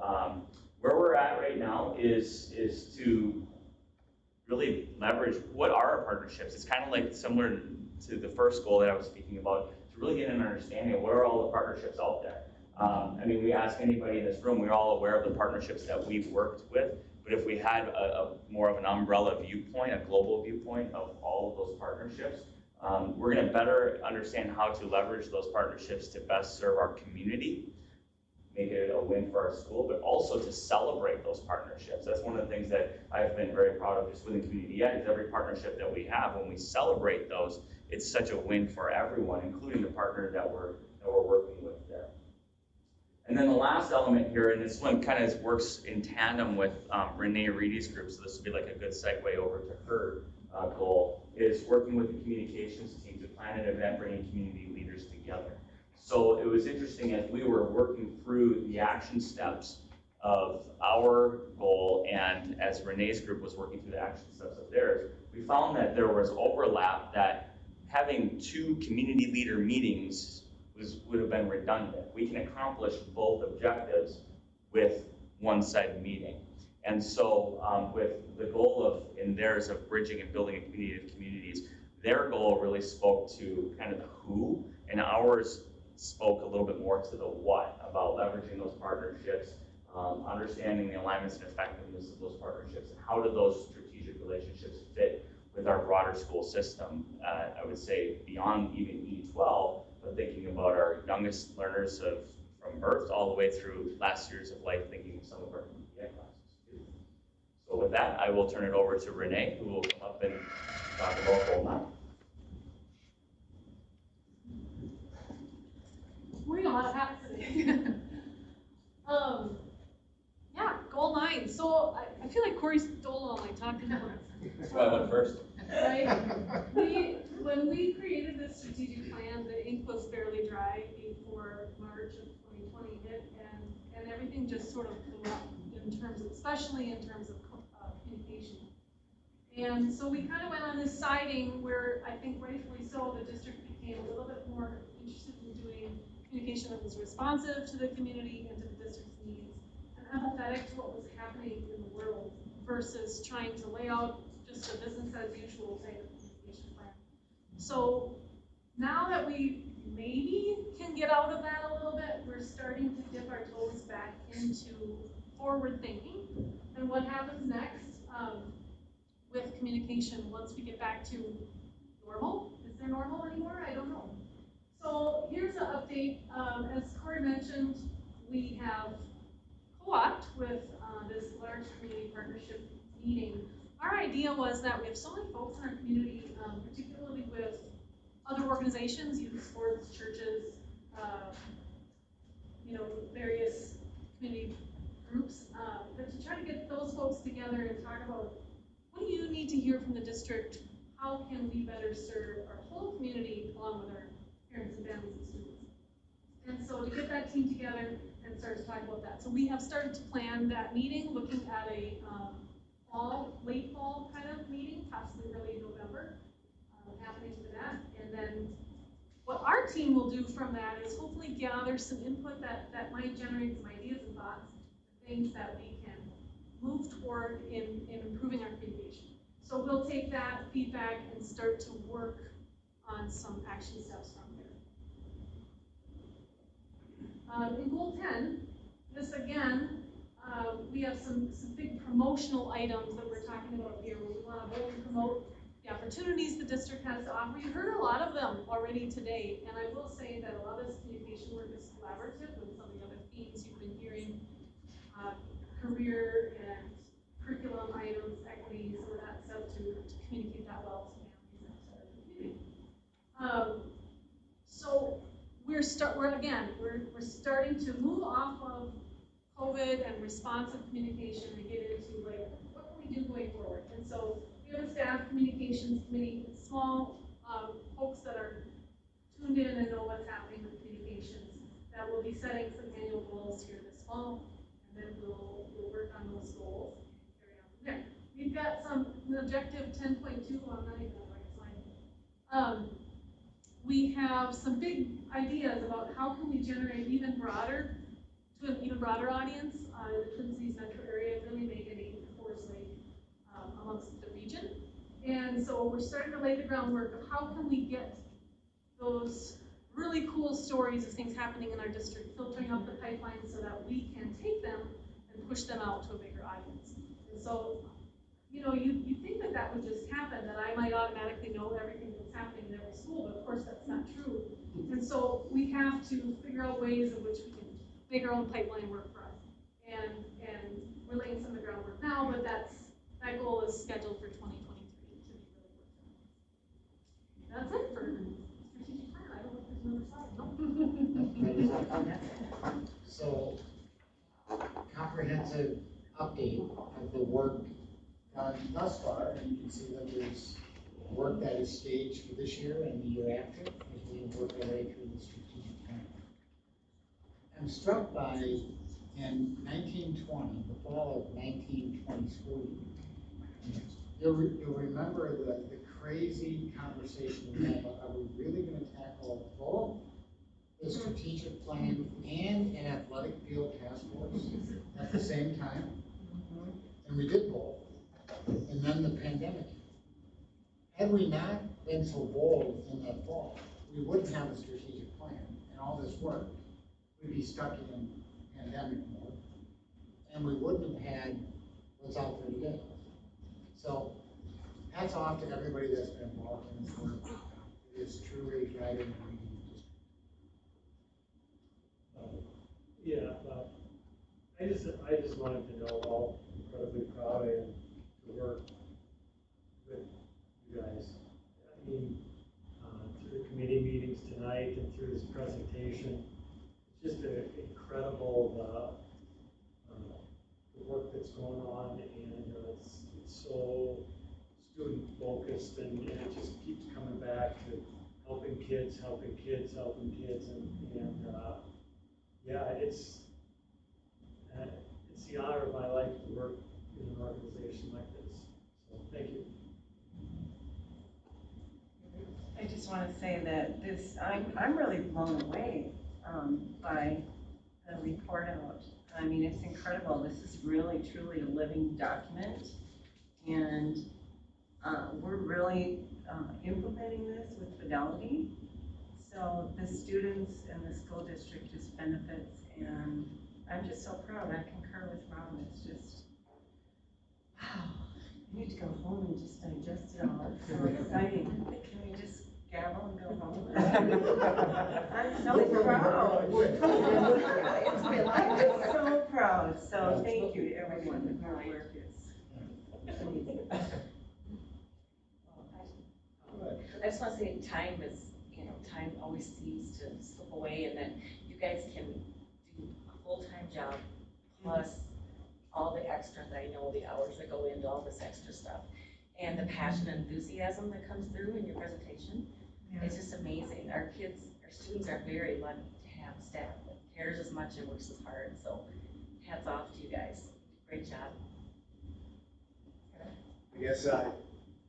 where we're at right now is to really leverage what are our partnerships. It's kind of like similar to the first goal that I was speaking about, to really get an understanding of what are all the partnerships out there. I mean, we ask anybody in this room, we're all aware of the partnerships that we've worked with, but if we had a more of an umbrella viewpoint, a global viewpoint of all of those partnerships, we're going to better understand how to leverage those partnerships to best serve our community, make it a win for our school, but also to celebrate those partnerships. That's one of the things that I've been very proud of just within Community Ed, is every partnership that we have, when we celebrate those, it's such a win for everyone, including the partner that we're working with there. And then the last element here, and this one kind of works in tandem with Renee Reedy's group, so this would be like a good segue over to her goal, is working with the communications team to plan an event bringing community leaders together. So it was interesting, as we were working through the action steps of our goal, and as Renee's group was working through the action steps of theirs, we found that there was overlap, that having 2 community leader meetings would have been redundant. We can accomplish both objectives with one said meeting. And so with the goal in theirs of bridging and building a community of communities, their goal really spoke to kind of the who, and ours spoke a little bit more to the what, about leveraging those partnerships, understanding the alignments and effectiveness of those partnerships, and how do those strategic relationships fit with our broader school system. I would say beyond even E12, but thinking about our youngest learners from birth all the way through last years of life, thinking of some of our EA classes too. So with that, I will turn it over to Renee, who will come up and talk about Goal 9. Wearing a lot of hats today. Yeah, Goal 9. So I feel like Corey stole all my talking points. That's why I went first. Right? When we created this strategic plan, the ink was fairly dry before March of 2020 hit, and everything just sort of blew up especially in terms of communication. And so we kind of went on this siding where I think rightfully so, the district became a little bit more interested in doing communication that was responsive to the community and to the district's needs, and empathetic to what was happening in the world, versus trying to lay out just a business as usual type of communication plan. So now that we maybe can get out of that a little bit, we're starting to dip our toes back into forward thinking and what happens next with communication once we get back to normal. Is there normal anymore? I don't know. So here's an update. As Corey mentioned, we have co-opted with this large community partnership meeting. Our idea was that we have so many folks in our community, particularly with other organizations, youth sports, churches, various community groups, but to try to get those folks together and talk about, what do you need to hear from the district? How can we better serve our whole community along with our parents and families and students? And so to get that team together and start to talk about that. So we have started to plan that meeting, looking at a late fall kind of meeting, possibly early November, happening for that. And then what our team will do from that is hopefully gather some input that might generate some ideas and thoughts, things that we can move toward in improving our communication. So we'll take that feedback and start to work on some action steps from there. In goal 10, this again, we have some big promotional items that we're talking about here, where we want to boldly promote the opportunities the district has to offer. You heard a lot of them already today, and I will say that a lot of this communication work is collaborative with some of the other themes you've been hearing, career and curriculum items, equity, some of that stuff to communicate that well to families and to the community. So we're starting to move off of COVID and responsive communication and get into like, what can we do going forward? And so we have a staff communications committee, small folks that are tuned in and know what's happening with communications, that will be setting some annual goals here this fall, and then we'll work on those goals and carry on from there. We've got an objective 10.2 on not even the right slide. We have some big ideas about how can we generate to an even broader audience in the Twin Cities metro area, really make a name for Forest Lake amongst the region. And so we're starting to lay the groundwork of how can we get those really cool stories of things happening in our district, filtering up the pipeline so that we can take them and push them out to a bigger audience. And so, you think that would just happen, that I might automatically know everything that's happening in every school, but of course that's not true. And so we have to figure out ways in which we can make our own pipeline work for us. And we're laying some of the groundwork now, but that goal is scheduled for 2023 to be really worked on. That's it for strategic plan. I don't know if there's another slide. No. So, comprehensive update of the work done thus far, and you can see that there's work that is staged for this year and the year after as we work our way through the strategic plan. I'm struck by, in 1920, the fall of 1920 school year, you'll remember the crazy conversation we had about, are we really going to tackle both the strategic plan and an athletic field task force at the same time? And we did both. And then the pandemic. Had we not been so bold in that fall, we wouldn't have a strategic plan and all this work. We'd be stuck in pandemic mode, and we wouldn't have had what's out there today. So hats off to everybody that's been involved in this work. It is truly driving the region district. I just wanted to know how incredibly proud I am to work with you guys. I mean, through the committee meetings tonight and through this presentation, it's just incredible the work that's going on, and it's so student focused, and it just keeps coming back to helping kids, and yeah, it's the honor of my life to work in an organization like this. So thank you. I just want to say that I'm really blown away by the report out. I mean, it's incredible. This is really, truly a living document, and we're really implementing this with fidelity. So the students and the school district just benefits, and I'm just so proud. I concur with Ron. It's just, wow. I need to go home and just digest it all. It's so exciting. Can we just gavel and go home? I'm so proud. I'm so proud. So thank you to everyone. The hard work is amazing. I just want to say time is time always seems to slip away, and that you guys can do a full-time job plus all the extra, I know the hours that go into all this extra stuff. And the passion and enthusiasm that comes through in your presentation, it's just amazing. Our kids, our students are very lucky to have staff that cares as much and works as hard, so hats off to you guys. Great job. I guess,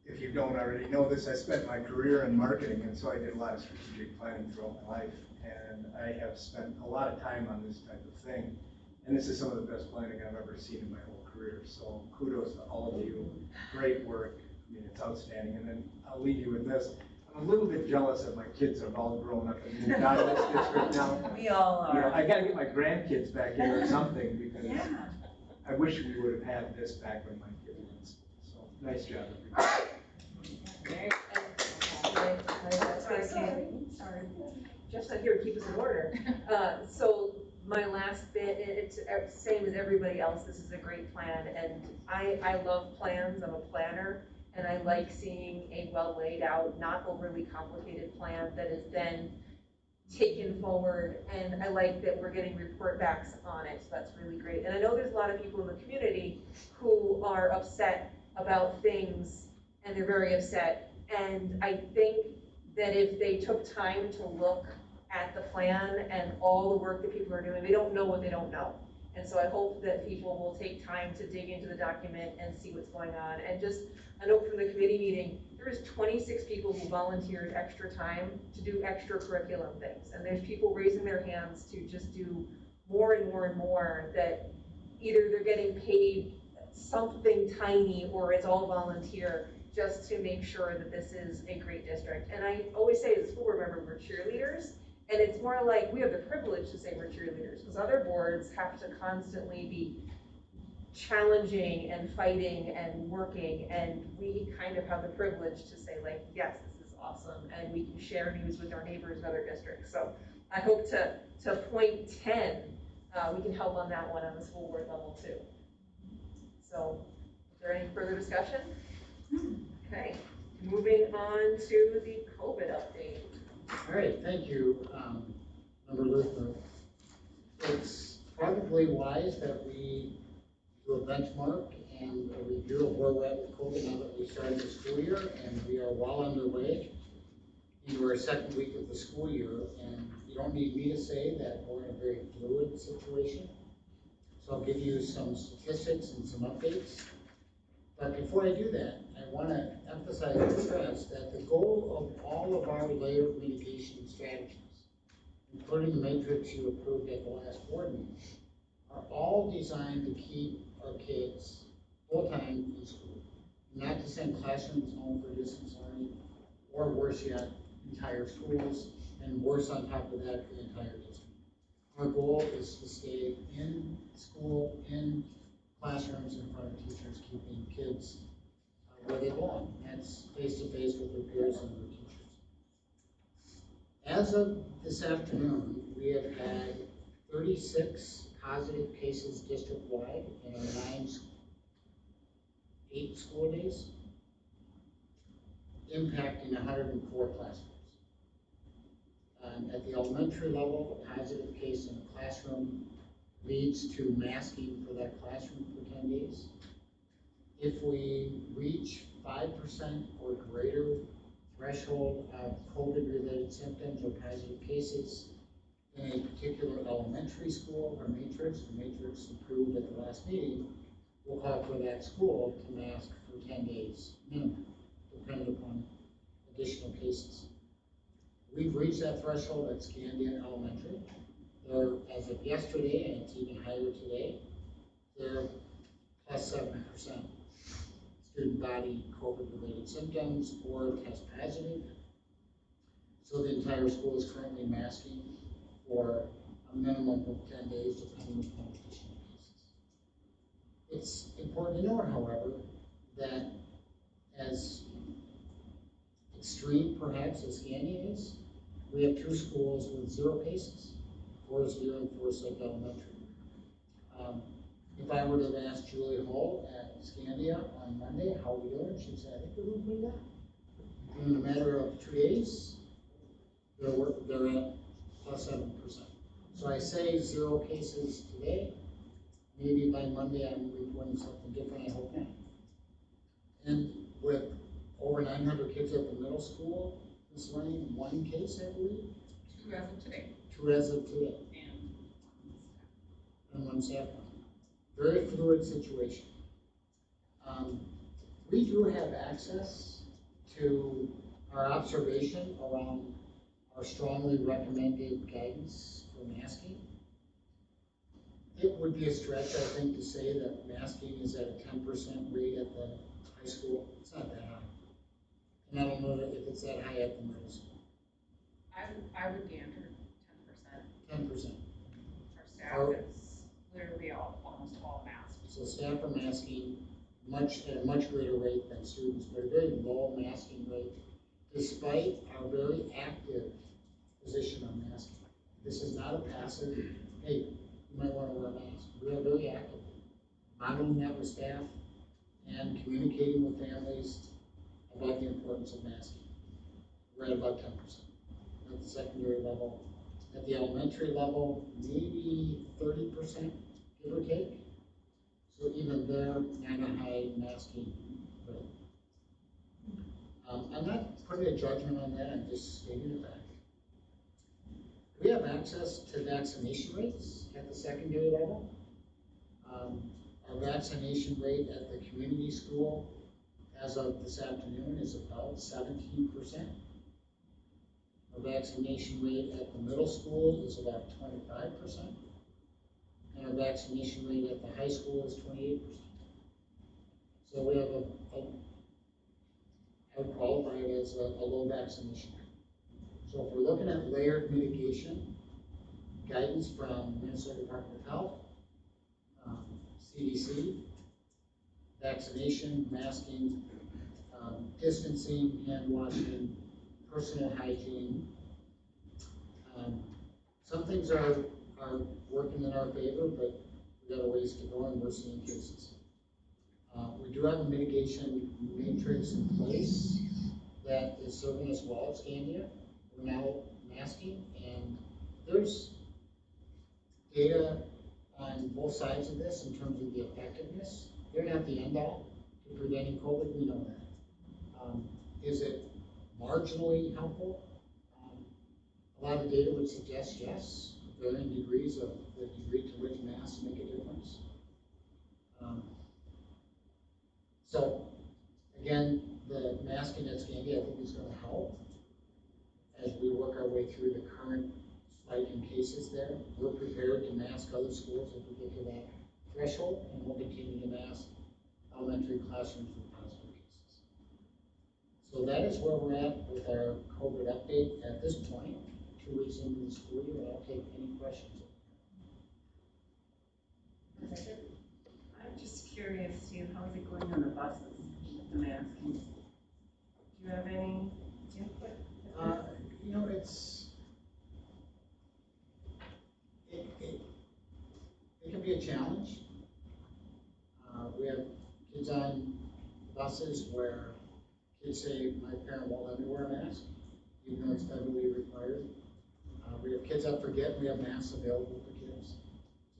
if you don't already know this, I spent my career in marketing, and so I did a lot of strategic planning throughout my life. And I have spent a lot of time on this type of thing. And this is some of the best planning I've ever seen in my whole career. So kudos to all of you. Great work. I mean, it's outstanding. And then I'll leave you with this. I'm a little bit jealous that my kids have all grown up and moved out of this district now. We all You know, are. I gotta get my grandkids back here or something, because Yeah. I wish we would have had this back when my kids were in school. So, nice job, everybody. Sorry. Jeff's not here to keep us in order. So my last bit, it's same as everybody else, this is a great plan, and I love plans, I'm a planner, and I like seeing a well laid out, not overly complicated plan that is then taken forward, and I like that we're getting report backs on it, so that's really great. And I know there's a lot of people in the community who are upset about things, and they're very upset, and I think that if they took time to look at the plan and all the work that people are doing, they don't know what they don't know. And so I hope that people will take time to dig into the document and see what's going on. And just a note from the committee meeting, there was 26 people who volunteered extra time to do extra curriculum things. And there's people raising their hands to just do more and more and more, that either they're getting paid something tiny or it's all volunteer, just to make sure that this is a great district. And I always say as a school board member, we're cheerleaders. And it's more like we have the privilege to say we're cheerleaders, because other boards have to constantly be challenging and fighting and working, and we kind of have the privilege to say, like, yes, this is awesome, and we can share news with our neighbors in other districts. So I hope to point 10, we can help on that one on the school board level too. So is there any further discussion? Okay, moving on to the COVID update. All right, thank you, Member Luthner. It's probably wise that we do a benchmark and a review of where we're at with COVID now that we started the school year, and we are well underway into our second week of the school year. And you don't need me to say that we're in a very fluid situation. So I'll give you some statistics and some updates. But before I do that, I want to emphasize and stress that the goal of all of our layered mitigation strategies, including the matrix you approved at the last board meeting, are all designed to keep our kids full-time in school, not to send classrooms home for distance learning, or worse yet, entire schools, and worse on top of that, the entire district. Our goal is to stay in school, in classrooms in front of teachers, keeping kids where they belong. That's face-to-face with their peers and their teachers. As of this afternoon, we have had 36 positive cases district-wide in our 8 school days, impacting 104 classrooms. At the elementary level, a positive case in a classroom leads to masking for that classroom for 10 days. If we reach 5% or greater threshold of COVID-related symptoms or positive cases in a particular elementary school or matrix, the matrix approved at the last meeting, we'll call for that school to mask for 10 days minimum, depending upon additional cases. We've reached that threshold at Scandia Elementary. They're, as of yesterday, and it's even higher today, they're plus 7% student body COVID-related symptoms or test positive. So the entire school is currently masking for a minimum of 10 days, depending upon additional cases. It's important to note, however, that as extreme perhaps as Scandia is, we have 2 schools with 0 cases, Forest View and Forsyth Elementary. If I would have asked Julie Hull at Scandia on Monday, how are we doing? She'd say, I think we're doing pretty well. In a matter of 2 days, they're at plus 7%. So I say 0 cases today. Maybe by Monday I'm reporting something different, I hope not. And with over 900 kids at the middle school, Ms. Lane, 1 case, I believe? 2 as of today. 2 as of today. And 1 staff member. Very fluid situation. We do have access to our observation around our strongly recommended guidance for masking. It would be a stretch, I think, to say that masking is at a 10% rate at the high school. It's not that high. And I don't know if it's that high at the middle school. I would gander 10%. 10%. Our staff is literally almost all masked. So staff are masking at a much greater rate than students, but a very low masking rate, despite our very active position on masking. This is not a passive, hey, you might want to wear a mask. We are very active, modeling that with staff and communicating with families about the importance of masking. We're at about 10% at the secondary level. At the elementary level, maybe 30%, give or take. So even there, not a high masking rate. I'm not putting a judgment on that, I'm just stating a fact. We have access to vaccination rates at the secondary level. Our vaccination rate at the community school as of this afternoon is about 17%. Our vaccination rate at the middle school is about 25%. And our vaccination rate at the high school is 28%. So we have I would qualify it as a low vaccination rate. So if we're looking at layered mitigation, guidance from Minnesota Department of Health, CDC, vaccination, masking, distancing, hand washing, personal hygiene. Some things are working in our favor, but we've got a ways to go and we're seeing cases. We do have a mitigation matrix in place that is serving us well at Scandia. We're now masking, and there's data on both sides of this in terms of the effectiveness. They're not the end all to preventing COVID, we know that. Is it marginally helpful? A lot of data would suggest yes, varying degrees of the degree to which masks make a difference. So, again, the masking at Scandia I think is going to help as we work our way through the current spike in cases there. We're prepared to mask other schools if we get to that threshold, and we'll continue to mask elementary classrooms with positive cases. So that is where we're at with our COVID update at this point, 2 weeks into the school year, and I'll take any questions. I'm just curious, Steve, how's it going on the buses with the masking? Do you have any input? You know, it can be a challenge. We have kids on buses where kids say, my parent won't let me wear a mask, even though it's federally required. We have kids that forget we have masks available for kids.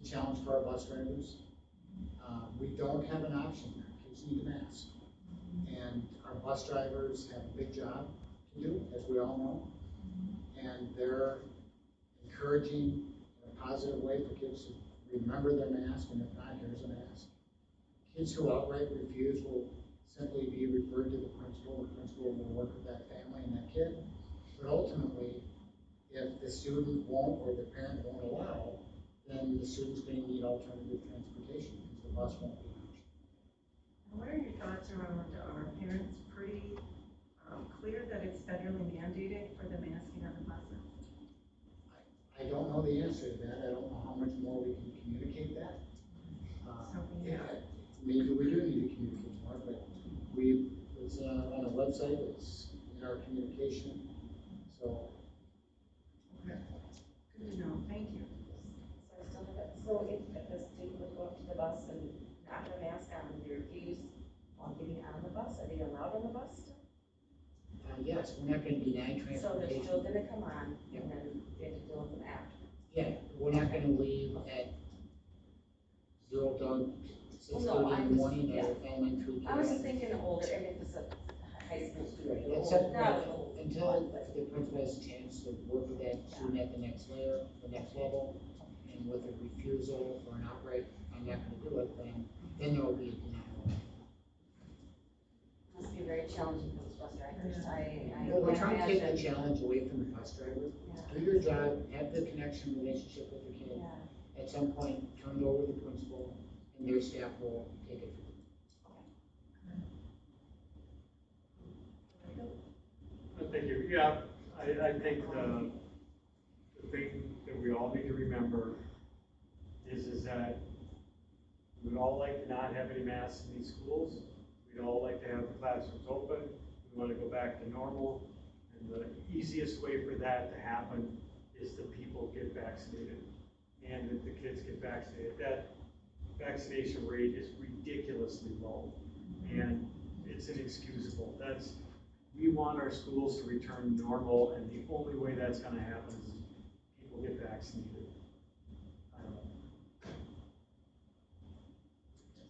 It's a challenge for our bus drivers. We don't have an option there. Kids need a mask. And our bus drivers have a big job to do, as we all know. And they're encouraging in a positive way for kids to remember their mask, and if not, here's a mask. Kids who outright refuse will simply be referred to the principal. The principal will work with that family and that kid. But ultimately, if the student won't or the parent won't allow, then the student's going to need alternative transportation because the bus won't be an option. What are your thoughts around, are parents pretty clear that it's federally mandated for the masking on the buses? I don't know the answer to that. I don't know how much more we can communicate that. Maybe we do need to communicate more, but it's on a website, it's in our communication, so. Okay. Good to know, thank you. So I still have it. So if a student would go up to the bus and not have a mask on, they refuse while getting on the bus, are they allowed on the bus still? yes, we're not gonna deny So they're transportation. still gonna come on, and then they have to deal with them after. Yeah, we're not gonna leave at zero dark, 6:30 in the morning at elementary. I was just thinking older, and if it's a high school student, Right, older, that's not separate, old, until but- the principal has a chance to work with that student at the next layer, the next level, and with a refusal or an outright, I'm not gonna do it, then there will be a denial. Must be very challenging for those bus drivers, I Well, we're can't trying to take the imagine. challenge away from the bus driver. Yeah. Do your job, have the connection, relationship with your kid. Yeah. At some point, turn it over to the principal, and their staff will take it. Thank you. Yeah, I think the thing that we all need to remember is that we'd all like to not have any masks in these schools. We'd all like to have the classrooms open. We want to go back to normal. And the easiest way for that to happen is that people get vaccinated and that the kids get vaccinated. That vaccination rate is ridiculously low and it's inexcusable. We want our schools to return normal, and the only way that's gonna happen is people get vaccinated.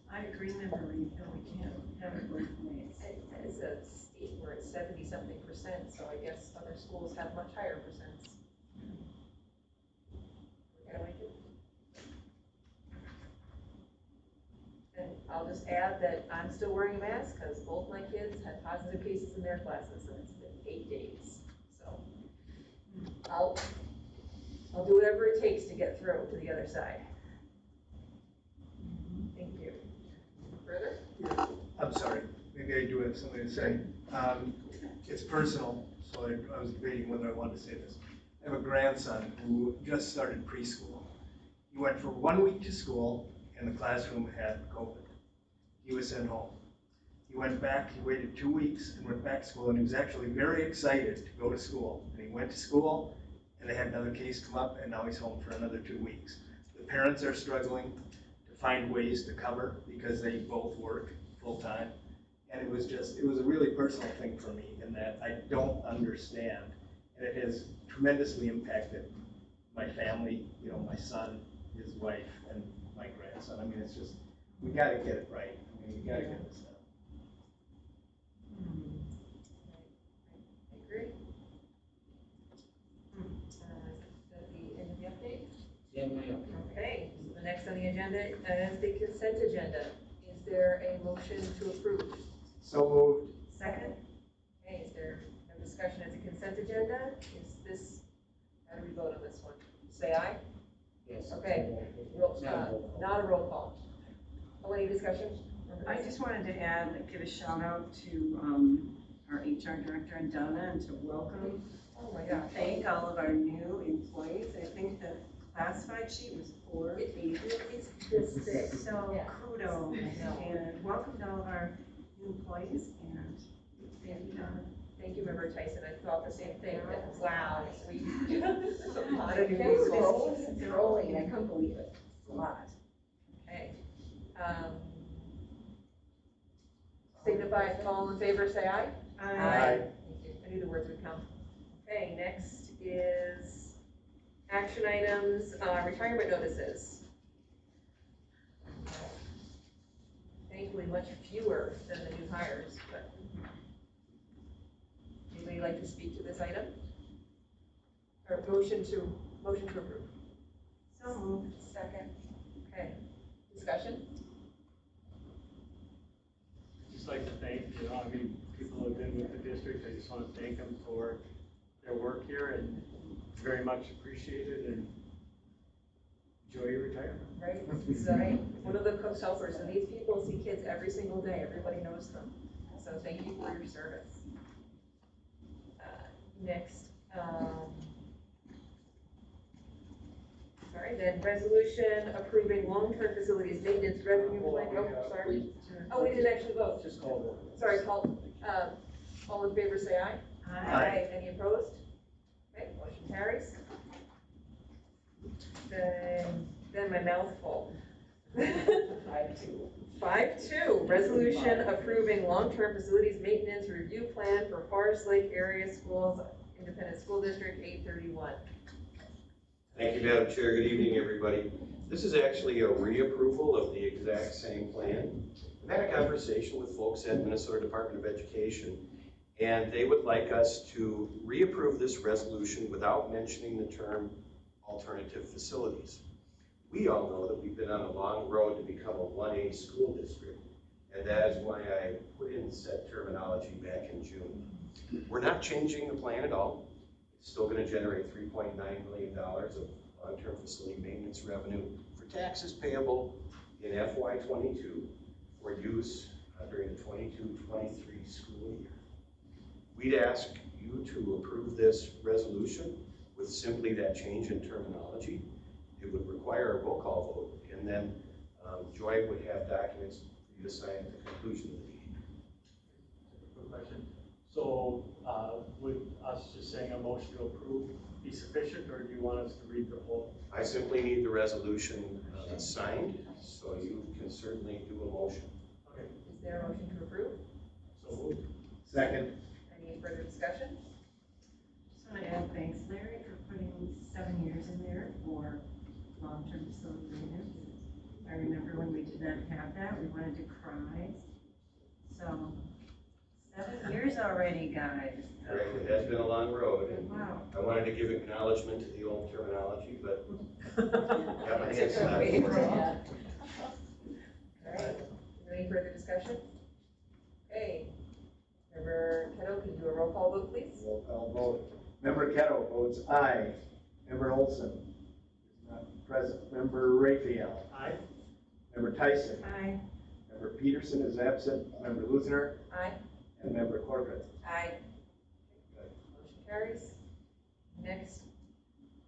I agree, Member Reed, that we can't have it both ways. It's a state where it's 70-something%, so I guess other schools have much higher percents. We gotta make it. And I'll just add that I'm still wearing a mask because both my kids had positive cases in their classes, and it's been 8 days. So I'll do whatever it takes to get through to the other side. Thank you. Further? I'm sorry, maybe I do have something to say. It's personal, so I was debating whether I wanted to say this. I have a grandson who just started preschool. He went for 1 week to school, and the classroom had COVID. He was sent home. He went back, he waited 2 weeks and went back to school, and he was actually very excited to go to school. And he went to school, and they had another case come up, and now he's home for another 2 weeks. The parents are struggling to find ways to cover because they both work full-time. And it was a really personal thing for me in that I don't understand. And it has tremendously impacted my family, my son, his wife, and my grandson. I mean, it's just, we gotta get it right. I mean, we gotta get this done. I agree. Is that the end of the update? Yeah, Okay, so the next on the agenda is the consent agenda. Is there a motion to approve? So moved. Second? Okay, is there no discussion as a consent agenda? Is this, how do we vote on this one? Say aye? Yes. Okay. Not a roll call. Oh, any discussion? I just wanted to give a shout out to our HR director and Donna, and to welcome, Oh my gosh. thank all of our new employees. I think the classified sheet was 4 pages. It's this thick. So Yeah. kudos, I know. and welcome to all of our new employees, and thank you, Donna. Thank you, Member Tyson. I thought the same thing. That, wow, sweet. It's rolling, and I couldn't believe it, it's a lot. Okay. Signify if all in favor, say aye. Aye. Thank you. I knew the words would come. Okay, next is action items, retirement notices. Thankfully, much fewer than the new hires, but anybody like to speak to this item? Or motion to approve? So moved. Second. Okay, discussion? Just like to thank, people who have been with the district, I just want to thank them for their work here and very much appreciated, and enjoy your retirement. Right, this is one of the cook's helpers, and these people see kids every single day, everybody knows them. So thank you for your service. Next, then resolution approving long-term facilities maintenance revenue plan, oh, sorry. Oh, we didn't actually vote. Just call it. Sorry, call, all in favor, say aye. Aye. Any opposed? Okay, motion carries. Then my mouth full. 5-2, resolution approving long-term facilities maintenance review plan for Forest Lake Area Schools, Independent School District 831. Thank you, Madam Chair. Good evening, everybody. This is actually a reapproval of the exact same plan. I've had a conversation with folks at Minnesota Department of Education, and they would like us to reapprove this resolution without mentioning the term alternative facilities. We all know that we've been on a long road to become a 1A school district, and that is why I put in said terminology back in June. We're not changing the plan at all. It's still going to generate $3.9 million of long-term facility maintenance revenue for taxes payable in FY22 for use during the 22-23 school year. We'd ask you to approve this resolution with simply that change in terminology. It would require a roll call vote, and then Joy would have documents for you to sign at the conclusion of the meeting. Quick question. So would us just saying a motion to approve be sufficient, or do you want us to read the whole? I simply need the resolution signed, so you can certainly do a motion. Okay. Is there a motion to approve? So moved. Second. Any further discussion? Just want to add thanks, Larry, for putting 7 years in there for long-term facility maintenance. I remember when we did not have that, we wanted to cry. So 7 years already, guys. Correct, it has been a long road, and Wow. I wanted to give acknowledgement to the old terminology, but got my hands It's tied. okay. All right, is there any further discussion? Okay, Member Kettle, can you do a roll call vote, please? Roll call vote. Member Kettle votes aye. Member Olson is not present. Member Raphael. Aye. Member Tyson. Aye. Member Peterson is absent. Member Luther. Aye. And Member Corcoran. Aye. Motion carries. Next,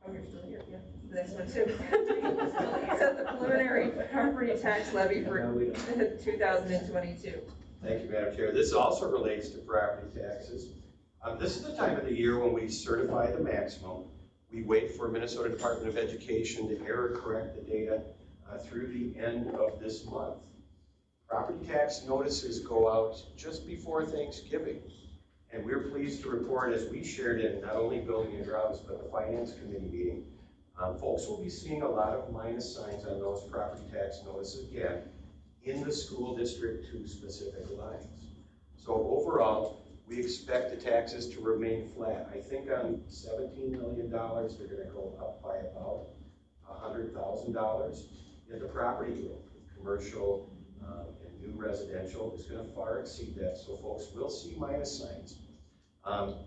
oh, you're still here, yeah, the next one too. Set the preliminary property tax levy for 2022. Thank you, Madam Chair. This also relates to property taxes. This is the time of the year when we certify the maximum. We wait for Minnesota Department of Education to error correct the data through the end of this month. Property tax notices go out just before Thanksgiving. And we're pleased to report, as we shared in not only Building and Grounds, but the Finance Committee meeting, folks will be seeing a lot of minus signs on those property tax notices again in the school district to specific lines. So overall, we expect the taxes to remain flat. I think on $17 million, they're gonna go up by about $100,000. And the property growth, commercial and new residential, is gonna far exceed that. So folks will see minus signs.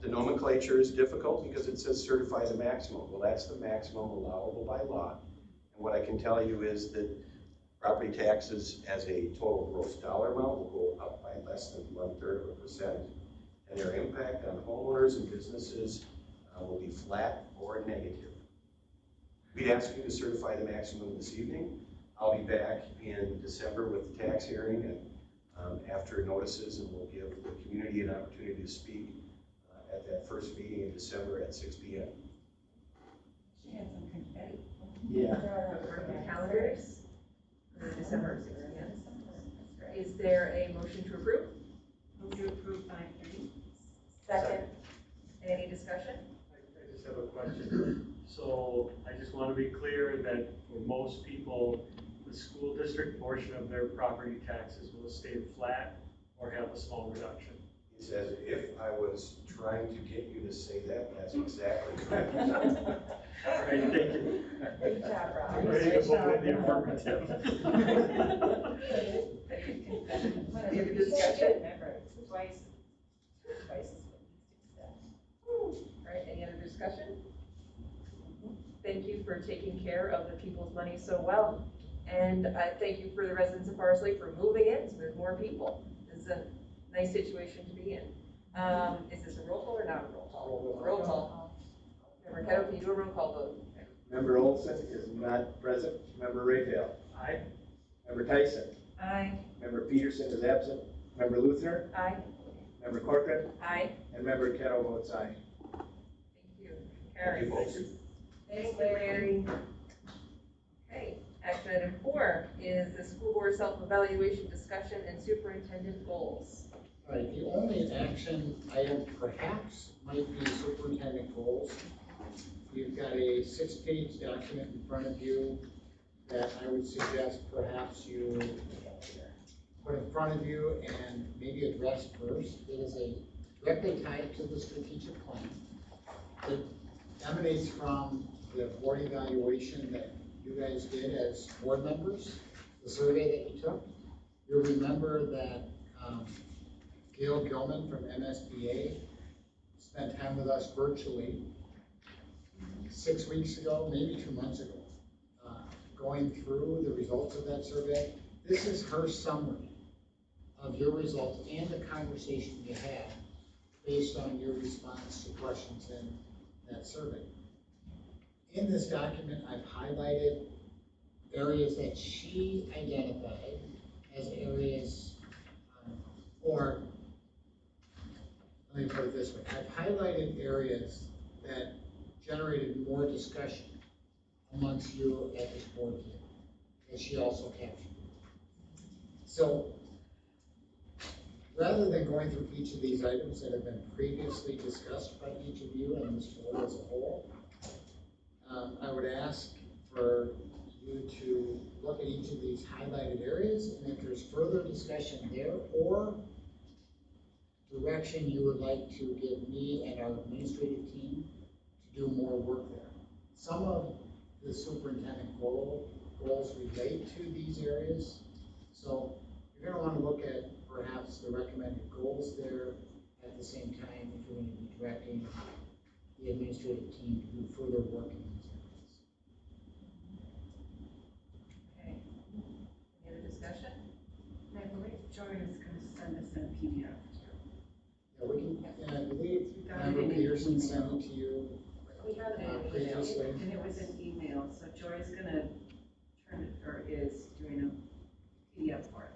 The nomenclature is difficult because it says certify the maximum. Well, that's the maximum allowable by law. And what I can tell you is that property taxes as a total gross dollar amount will go up by less than 1/3%. And their impact on homeowners and businesses will be flat or negative. We'd ask you to certify the maximum this evening. I'll be back in December with the tax hearing and after notices, and we'll give the community an opportunity to speak at that first meeting in December at 6 p.m. She had some confetti. Yeah. The calendars, for December 6 p.m. Is there a motion to approve? Move to approve 5:30. Second. Any discussion? I just have a question. So I just want to be clear that for most people, the school district portion of their property taxes will stay flat or have a small reduction. It's as if I was trying to get you to say that. That's exactly correct. All right, thank you. Good job, Rob. I'm ready to vote in the affirmative. Any other discussion? Remember, it's twice as what you All right, any other discussion? Thank you for taking care of the people's money so well. And I thank you for the residents of Forest Lake for moving in with more people. This is a nice situation to be in. Is this a roll call or not a roll call? Roll call. Member Kettle, can you do a roll call vote? Member Olson is not present. Member Raphael. Aye. Member Tyson. Aye. Member Peterson is absent. Member Luther. Aye. Member Corcoran. Aye. And Member Kettle votes aye. Thank you. Thank you, folks. Thanks, Larry. Okay, Action item 4 is the school board self-evaluation discussion and superintendent goals. All right, the only action item perhaps might be superintendent goals. You've got a 6-page document in front of you that I would suggest perhaps you put in front of you and maybe address first. It is directly tied to the strategic plan. It emanates from the board evaluation that you guys did as board members, the survey that you took. You'll remember that Gail Gilman from MSBA spent time with us virtually 6 weeks ago, maybe 2 months ago, going through the results of that survey. This is her summary of your results and the conversation you had based on your response to questions in that survey. In this document, I've highlighted areas that she identified as areas, or let me put it this way, I've highlighted areas that generated more discussion amongst you at this board meeting, that she also captured. So, rather than going through each of these items that have been previously discussed by each of you and this board as a whole, I would ask for you to look at each of these highlighted areas, and if there's further discussion there or direction you would like to give me and our administrative team to do more work there. Some of the superintendent goals relate to these areas, so you're going to want to look at perhaps the recommended goals there at the same time if you're going to be directing the administrative team to do further work in these areas. Okay. Any other discussion? I believe Joy is going to send us in a PDF too. Yeah, we can, and I believe We got it Member in an Peterson email. sent it to you We have it in an email. previously. And it was an email, so Joy's gonna turn it, or is doing a PDF for us.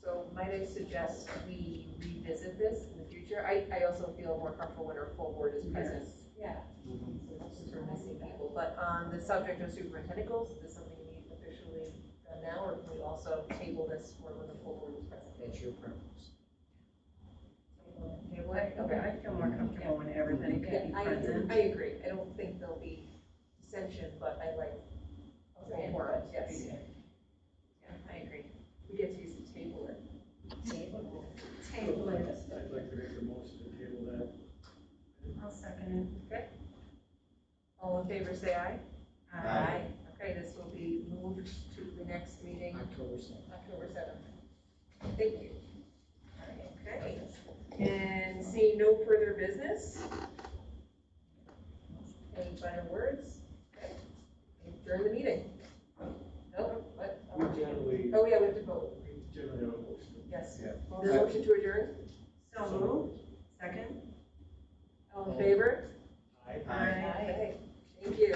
So might I suggest we revisit this in the future? I also feel more comfortable when our full board is present. Yeah. Since we're missing people, but on the subject of superintendent goals, is this something we need officially done now, or can we also table this for when the full board is present? That's your preference. Table it? Okay. I feel more comfortable when everybody can be present. I agree. I don't think there'll be dissension, but I like a full board, yes. Yeah, I agree. We get to use the table it. Table it. I'd like to make a motion to table that. I'll second Okay. All in favor, say aye. it. Okay, this will be moved to the next meeting, October 7th. October 7th. Thank you. Okay, and seeing no further business? Any final words? Okay. During the meeting? Nope, what? We generally, Oh, yeah, we have to vote. we generally have a motion. Yes. Yeah. Motion to adjourn? So moved. Second? All in favor? Aye. Aye. Thank you.